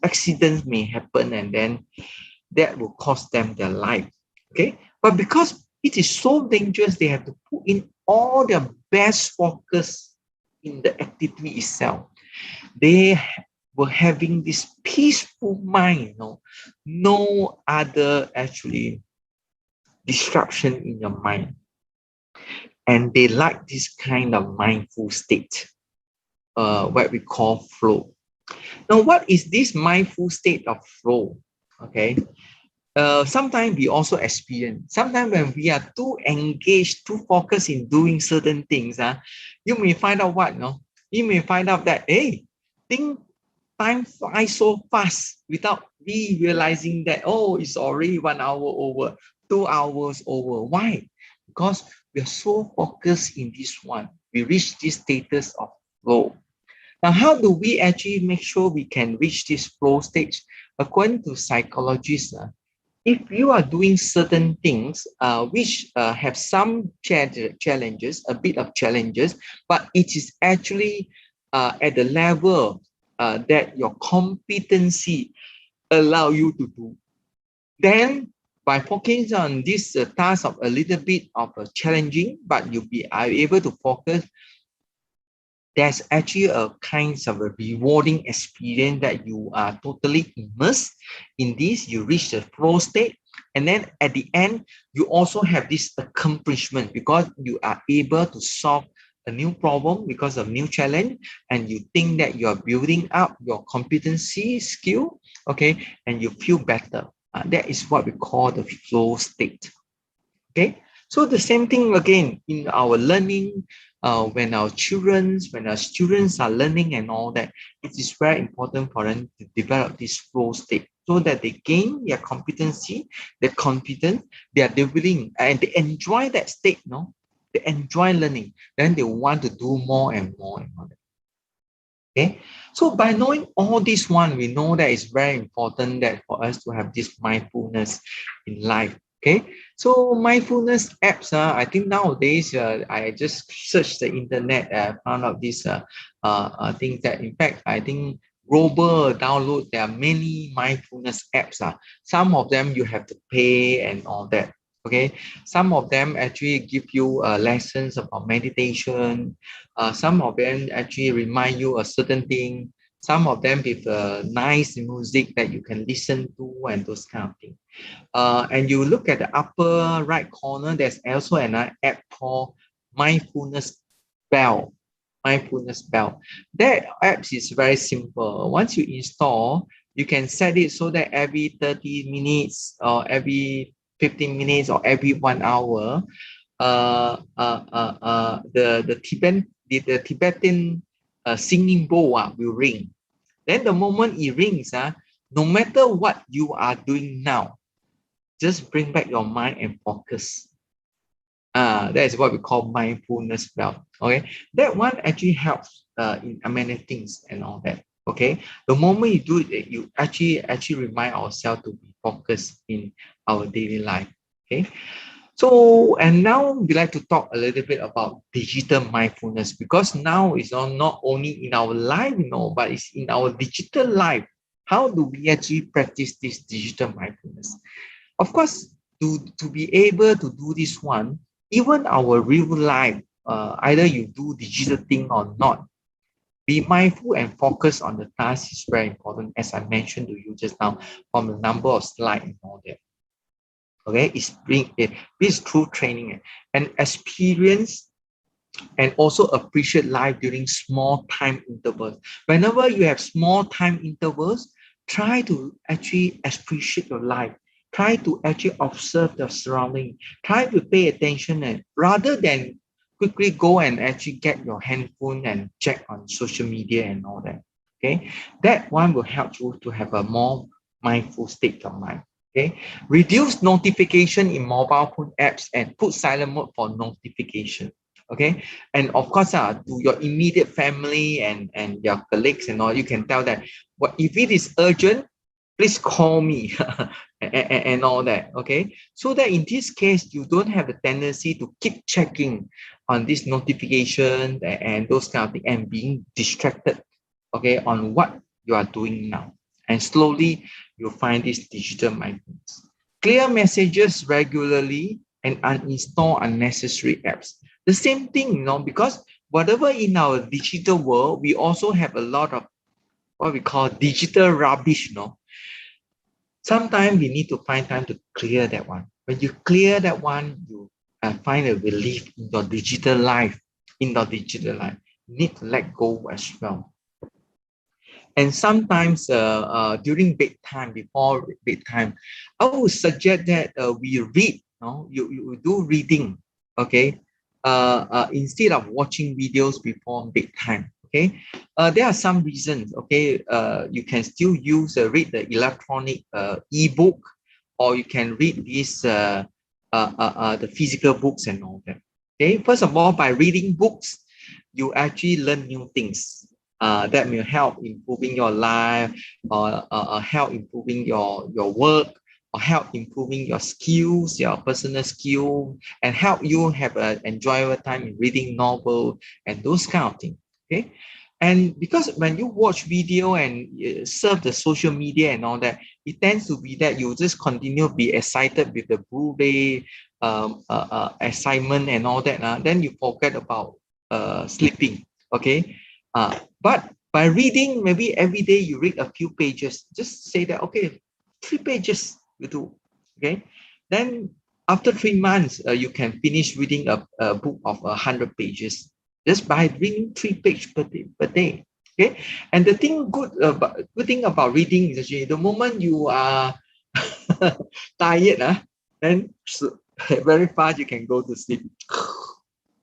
accidents may happen, and then that will cost them their life. Okay, but because it is so dangerous, they have to put in all their best focus in the activity itself. They were having this peaceful mind, no other actually disruption in your mind, and they like this kind of mindful state, what we call flow. Now, what is this mindful state of flow? Okay, sometimes we also experience, sometimes when we are too engaged, too focused in doing certain things, you may find out what, you may find out that, hey, time flies so fast without me realizing that, oh, it's already 1 hour over, 2 hours over. Why? Because we are so focused in this one. We reach this status of flow. Now, how do we actually make sure we can reach this flow stage? According to psychologists, if you are doing certain things which have some challenges, a bit of challenges, but it is actually at the level that your competency allow you to do. Then by focusing on this task of a little bit of challenging, but are able to focus, there's actually a kind of a rewarding experience that you are totally immersed in this. You reach the flow state, and then at the end, you also have this accomplishment because you are able to solve a new problem because of new challenge, and you think that you are building up your competency skill, okay, and you feel better. That is what we call the flow state. Okay, so the same thing again in our learning, when our students are learning and all that, it is very important for them to develop this flow state so that they gain their competency, their confidence, they are developing and they enjoy that state, no? They enjoy learning, then they want to do more and more and more. Okay, so by knowing all this one, we know that it's very important that for us to have this mindfulness in life. Okay, so mindfulness apps, I think nowadays I just searched the internet, found out this things that in fact I think global download, there are many mindfulness apps. Some of them you have to pay and all that. Okay, some of them actually give you lessons about meditation. Some of them actually remind you a certain thing. Some of them with nice music that you can listen to and those kind of things. And you look at the upper right corner, there's also another app called Mindfulness Bell. Mindfulness Bell. That app is very simple. Once you install, you can set it so that every 30 minutes or every 15 minutes or every 1 hour, the Tibetan singing bowl will ring. Then the moment it rings, no matter what you are doing now, just bring back your mind and focus. That is what we call mindfulness belt. Okay, that one actually helps in many things and all that. Okay, the moment you do it, you actually remind ourselves to be focused in our daily life. Okay, so and now we like to talk a little bit about digital mindfulness because now it's not only in our life, but it's in our digital life. How do we actually practice this digital mindfulness? Of course, to be able to do this one, even our real life, either you do digital thing or not, be mindful and focus on the task is very important, as I mentioned to you just now from the number of slides and all that. Okay, it's through training and experience and also appreciate life during small time intervals. Whenever you have small time intervals, try to actually appreciate your life. Try to actually observe the surrounding. Try to pay attention and rather than quickly go and actually get your handphone and check on social media and all that. Okay, that one will help you to have a more mindful state of mind. Okay, reduce notification in mobile phone apps and put silent mode for notification. Okay, and of course to your immediate family and your colleagues and all, you can tell that what if it is urgent, please call me and all that. Okay, so that in this case you don't have the tendency to keep checking on this notification and those kind of things and being distracted, okay, on what you are doing now. And slowly you'll find this digital mindfulness. Clear messages regularly and uninstall unnecessary apps. The same thing, because whatever in our digital world, we also have a lot of what we call digital rubbish, Sometimes we need to find time to clear that one. When you clear that one, you find a relief in your digital life. In your digital life, you need to let go as well. And sometimes during bedtime, before bedtime, I would suggest that we read. You do reading, okay, instead of watching videos before bedtime. Okay, there are some reasons. Okay, you can still read the electronic ebook, or you can read the physical books and all that. Okay, first of all, by reading books, you actually learn new things that will help improving your life, or help improving your work, or help improving your skills, your personal skill, and help you have an enjoyable time in reading novel and those kind of things. Okay, And because when you watch video and surf the social media and all that, it tends to be that you just continue to be excited with the Blu-ray assignment and all that. Then you forget about sleeping. Okay. But by reading, maybe every day you read a few pages, just say that, okay, 3 pages you do. Okay. Then after 3 months, you can finish reading a book of 100 pages just by reading 3 pages per day. Okay, and the good thing about reading is actually the moment you are tired, then very fast you can go to sleep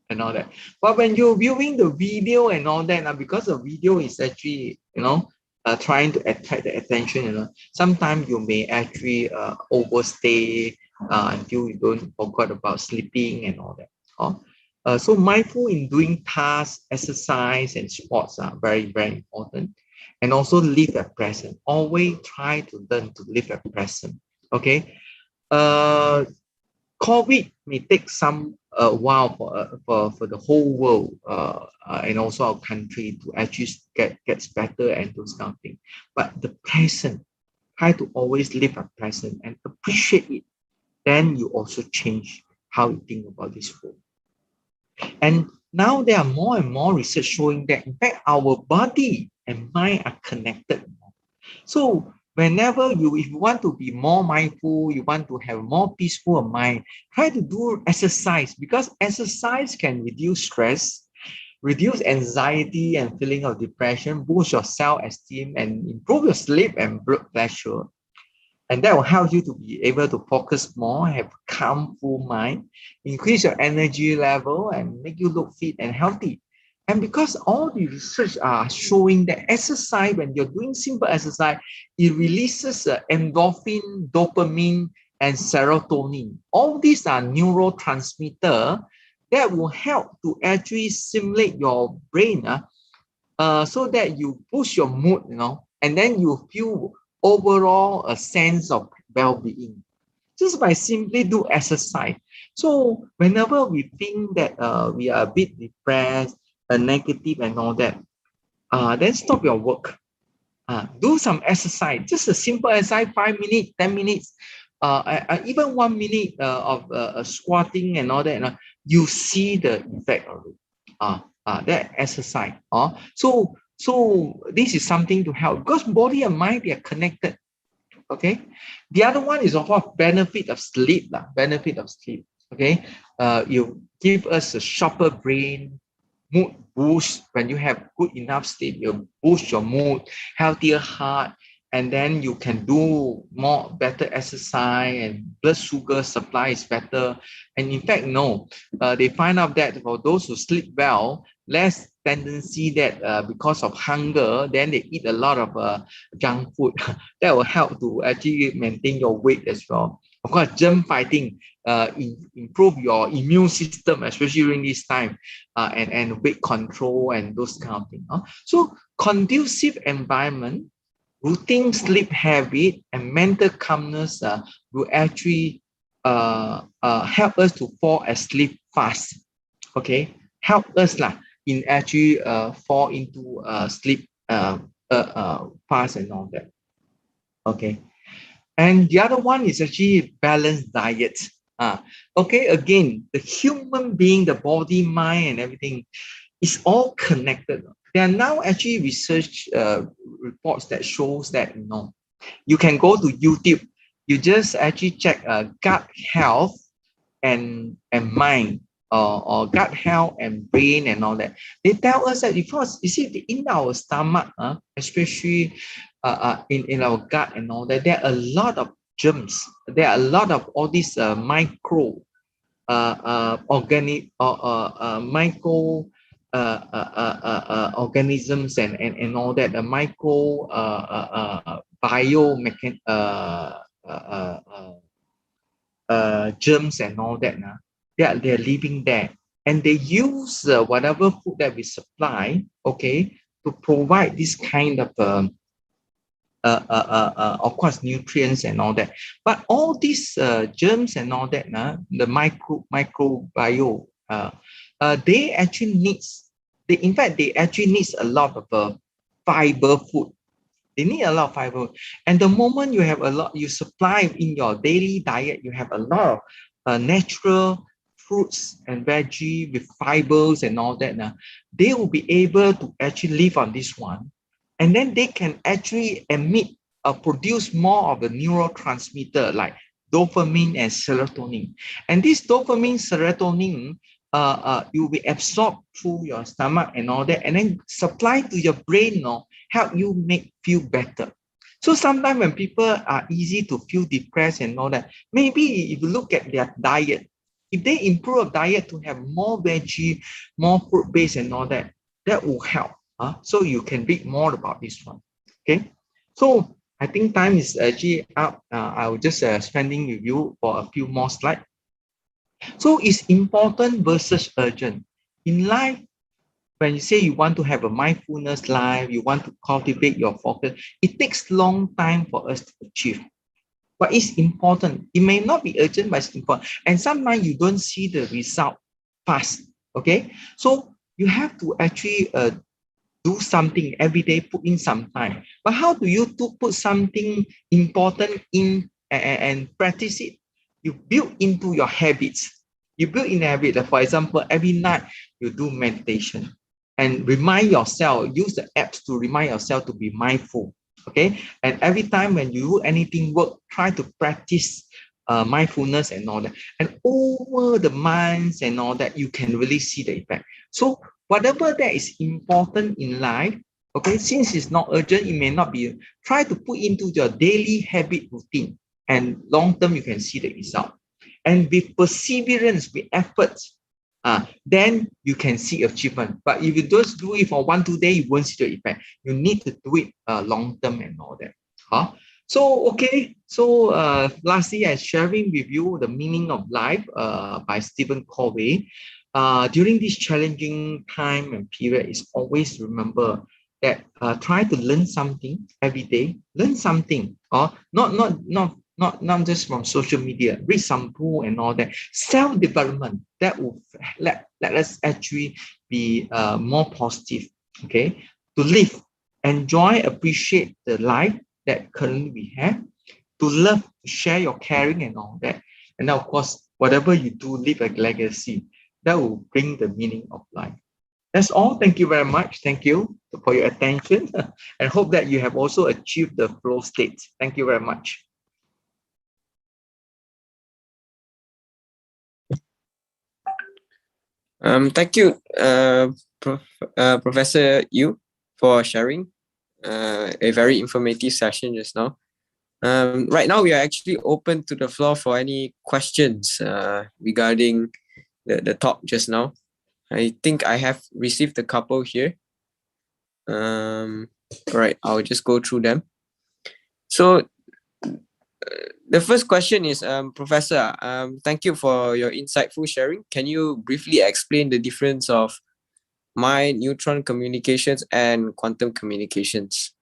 and all that. But when you're viewing the video and all that, because the video is actually trying to attract the attention, sometimes you may actually overstay until you don't forget about sleeping and all that. So mindful in doing tasks, exercise, and sports are very, very important. And also live at present. Always try to learn to live at present. Okay. COVID may take some while for the whole world and also our country to actually gets better and those kind of things. But the present, try to always live at present and appreciate it. Then you also change how you think about this world. And now there are more and more research showing that, in fact, our body and mind are connected. So whenever if you want to be more mindful, you want to have more peaceful mind, try to do exercise, because exercise can reduce stress, reduce anxiety and feeling of depression, boost your self-esteem, and improve your sleep and blood pressure. And that will help you to be able to focus more, have calm, full mind, increase your energy level, and make you look fit and healthy. And because all the research are showing that exercise, when you're doing simple exercise, it releases endorphin, dopamine, and serotonin. All these are neurotransmitters that will help to actually stimulate your brain so that you boost your mood, and then you feel overall a sense of well-being just by simply do exercise. So whenever we think that we are a bit depressed, negative and all that, then stop your work. Do some exercise, just a simple exercise, 5 minutes, 10 minutes, even 1 minute of squatting and all that. You see the effect of it. That exercise. So this is something to help, because body and mind, they are connected. Okay. The other one is, of course, benefit of sleep. Benefit of sleep. Okay. You give us a sharper brain, mood boost. When you have good enough sleep, you boost your mood, healthier heart, and then you can do better exercise, and blood sugar supply is better. And in fact, they find out that for those who sleep well, less tendency that because of hunger, then they eat a lot of junk food. That will help to actually maintain your weight as well. Of course, germ fighting, improve your immune system, especially during this time, and weight control and those kind of things. So conducive environment, routine sleep habit, and mental calmness will actually help us to fall asleep fast. Okay, help us in actually fall into sleep fast and all that. Okay. And the other one is actually balanced diet. Okay, again, the human being, the body, mind, and everything is all connected. There are now actually research reports that shows that, you can go to YouTube, you just actually check gut health and mind, or gut health and brain and all that. They tell us that, because you see, in our stomach, especially in our gut and all that, there are a lot of germs. There are a lot of all these micro micro organisms and all that, the micro germs and all that. They're living there, and they use whatever food that we supply, okay, to provide this kind of course, nutrients and all that. But all these germs and all that, the microbiome, they actually in fact, they actually need a lot of fiber food. They need a lot of fiber. And the moment you have a lot, you supply in your daily diet, you have a lot of natural fruits and veggie with fibers and all that. Now, they will be able to actually live on this one. And then they can actually emit or produce more of the neurotransmitter like dopamine and serotonin. And this dopamine, serotonin, you will be absorbed through your stomach and all that, and then supply to your brain, help you feel better. So sometimes when people are easy to feel depressed and all that, maybe if you look at their diet, if they improve diet to have more veggie, more fruit based and all that, that will help. So you can read more about this one. Okay. So I think time is actually up. I will just spending with you for a few more slides. So it's important versus urgent. In life, when you say you want to have a mindfulness life, you want to cultivate your focus, it takes long time for us to achieve. But it's important. It may not be urgent, but it's important. And sometimes you don't see the result fast. Okay. So you have to actually do something every day, put in some time. But how do you put something important in and practice it? You build into your habits. You build in a habit. For example, every night you do meditation and remind yourself, use the apps to remind yourself to be mindful. Okay. And every time when you do anything work, try to practice mindfulness and all that. And over the months and all that, you can really see the effect. So whatever that is important in life, okay, since it's not urgent, it may not be, try to put into your daily habit routine, and long term you can see the result. And with perseverance, with efforts, then you can see achievement. But if you just do it for 1-2 days, you won't see the effect. You need to do it long term and all that. So, okay. So lastly, I'm sharing with you The Meaning of Life by Stephen Covey. During this challenging time and period, is always remember that try to learn something every day. Learn something, or not just from social media. Read some book and all that. Self-development that will let us actually be more positive. Okay, to live, enjoy, appreciate the life that currently we have. To love, to share your caring and all that. And now, of course, whatever you do, leave a legacy that will bring the meaning of life. That's all. Thank you very much. Thank you for your attention, and hope that you have also achieved the flow state. Thank you very much. Thank you, Professor Ewe, for sharing a very informative session just now. Right now, we are actually open to the floor for any questions regarding the talk just now. I think I have received a couple here. All right, I'll just go through them. So the first question is, Professor, thank you for your insightful sharing. Can you briefly explain the difference of mind-neutron communications and quantum communications?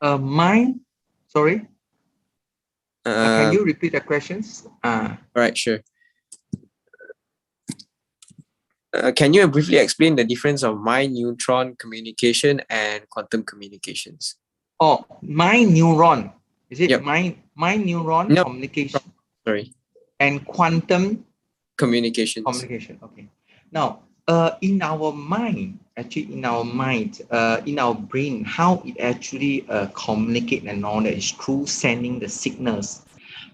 Sorry? Can you repeat the questions? All right, sure. Can you briefly explain the difference of mind-neutron communication and quantum communications? Oh, mind neuron. Is it? Yep. mind neuron communication? Sorry. And quantum communications. Okay. Now, in our mind, actually, in our brain, how it actually communicate and all that is through sending the signals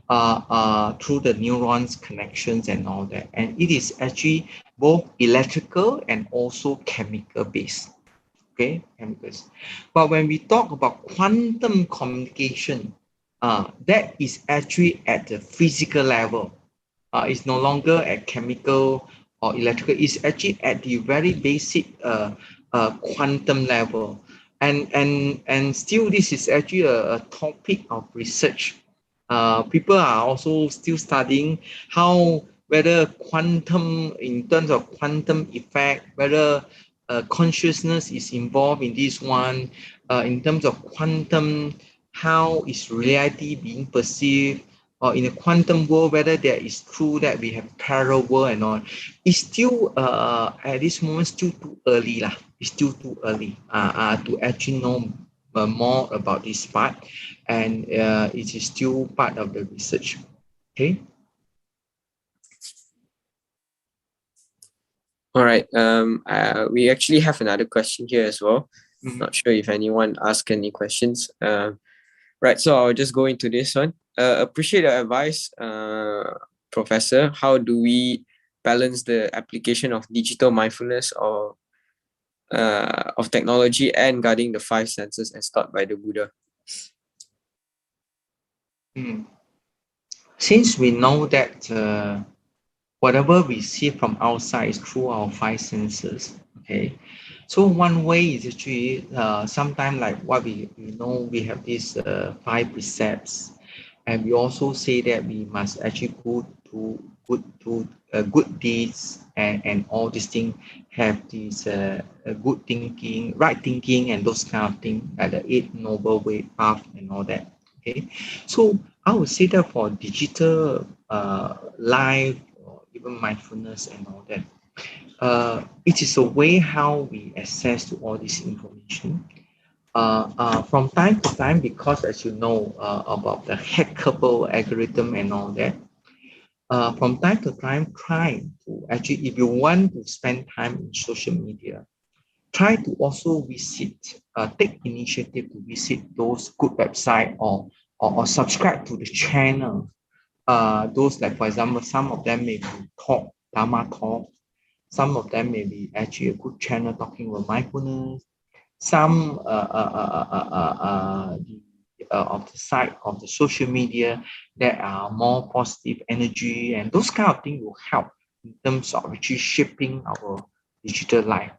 through the neurons connections and all that. And it is actually both electrical and also chemical based. Okay, chemicals. But when we talk about quantum communication, that is actually at the physical level. It's no longer at chemical or electrical. It's actually at the very basic quantum level. And still, this is actually a topic of research. People are also still studying whether quantum, in terms of quantum effect, whether consciousness is involved in this one, in terms of quantum, how is reality being perceived, or in a quantum world, whether there is true that we have parallel world and all, it's still at this moment still too early lah. It's still too early to actually know more about this part, and it is still part of the research. Okay. All right. We actually have another question here as well. Not sure if anyone asked any questions. Right. So I'll just go into this one. Appreciate your advice, Professor. How do we balance the application of digital mindfulness or of technology and guarding the five senses as taught by the Buddha? Since we know that whatever we see from outside is through our five senses, okay, so one way is actually sometimes like what we know, we have these five precepts, and we also say that we must actually good deeds, and all these things have this good thinking, right thinking, and those kind of things, like the eight noble way path and all that. Okay, so I would say that for digital life or even mindfulness and all that, it is a way how we access to all this information. From time to time, because as you know about the hackable algorithm and all that, from time to time, try to actually, if you want to spend time in social media, try to also visit, take initiative to visit those good website, or subscribe to the channel. Those like, for example, some of them may be talk, Dhamma talk. Some of them may be actually a good channel talking about mindfulness. Some of the side of the social media that are more positive energy, and those kind of things will help in terms of actually shaping our digital life.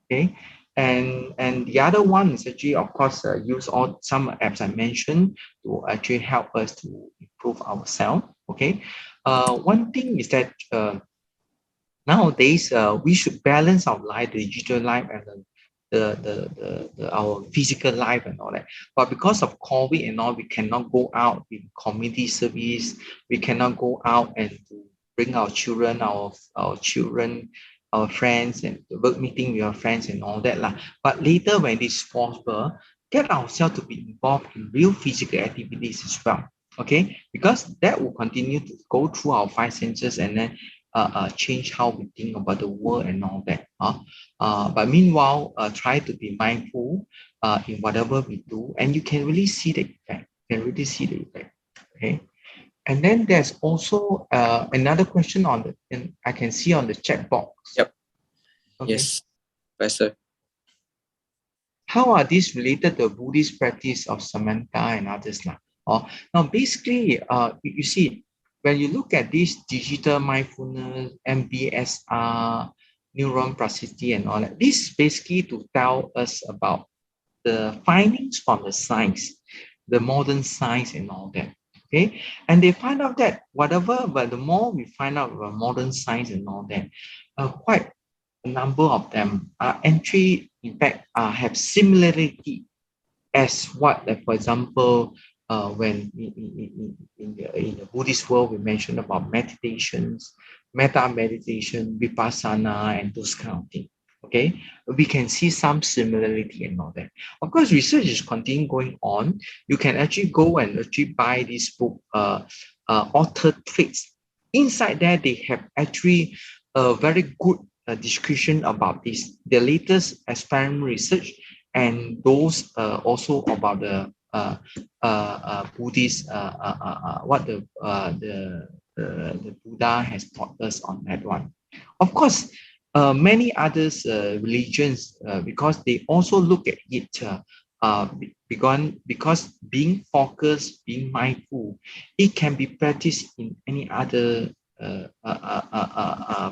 Okay, and the other one is actually, of course, use all some apps I mentioned to actually help us to improve ourselves. Okay, one thing is that nowadays we should balance our life, the digital life, and our physical life and all that. But because of COVID and all, we cannot go out in community service. We cannot go out and to bring our children, our friends, and the work meeting with our friends and all that lah. But later, when it is possible, get ourselves to be involved in real physical activities as well. Okay, because that will continue to go through our five senses, and then change how we think about the world and all that. But meanwhile, try to be mindful in whatever we do, and you can really see the effect. You can really see the effect. Okay. And then there's also another question on the, and I can see on the chat box. Yep. Okay. Yes, Professor. How are these related to Buddhist practice of Samantha and others now? Now, basically, you see, when you look at this digital mindfulness, MBSR, neuron plasticity, and all that, this is basically to tell us about the findings from the science, the modern science, and all that. Okay, and they find out that whatever, but the more we find out about modern science and all that, quite a number of them are actually, in fact, have similarity as what, like, for example, when in the Buddhist world, we mentioned about meditations, metta meditation, vipassana, and those kind of things. Okay, we can see some similarity and all that. Of course, research is continuing going on. You can actually go and actually buy this book, Author Traits. Inside there, they have actually a very good description about this, the latest experiment research, and those also about the Buddhist, what the Buddha has taught us on that one. Of course, many others religions, because they also look at it, because being focused, being mindful, it can be practiced in any other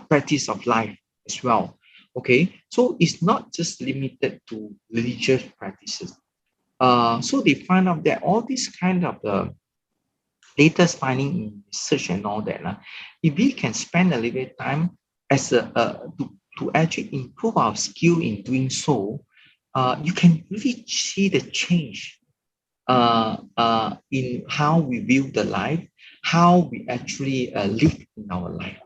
practice of life as well. Okay, so it's not just limited to religious practices. So they find out that all these kind of the latest finding in research and all that, if we can spend a little bit time as to actually improve our skill in doing so, you can really see the change in how we view the life, how we actually live in our life.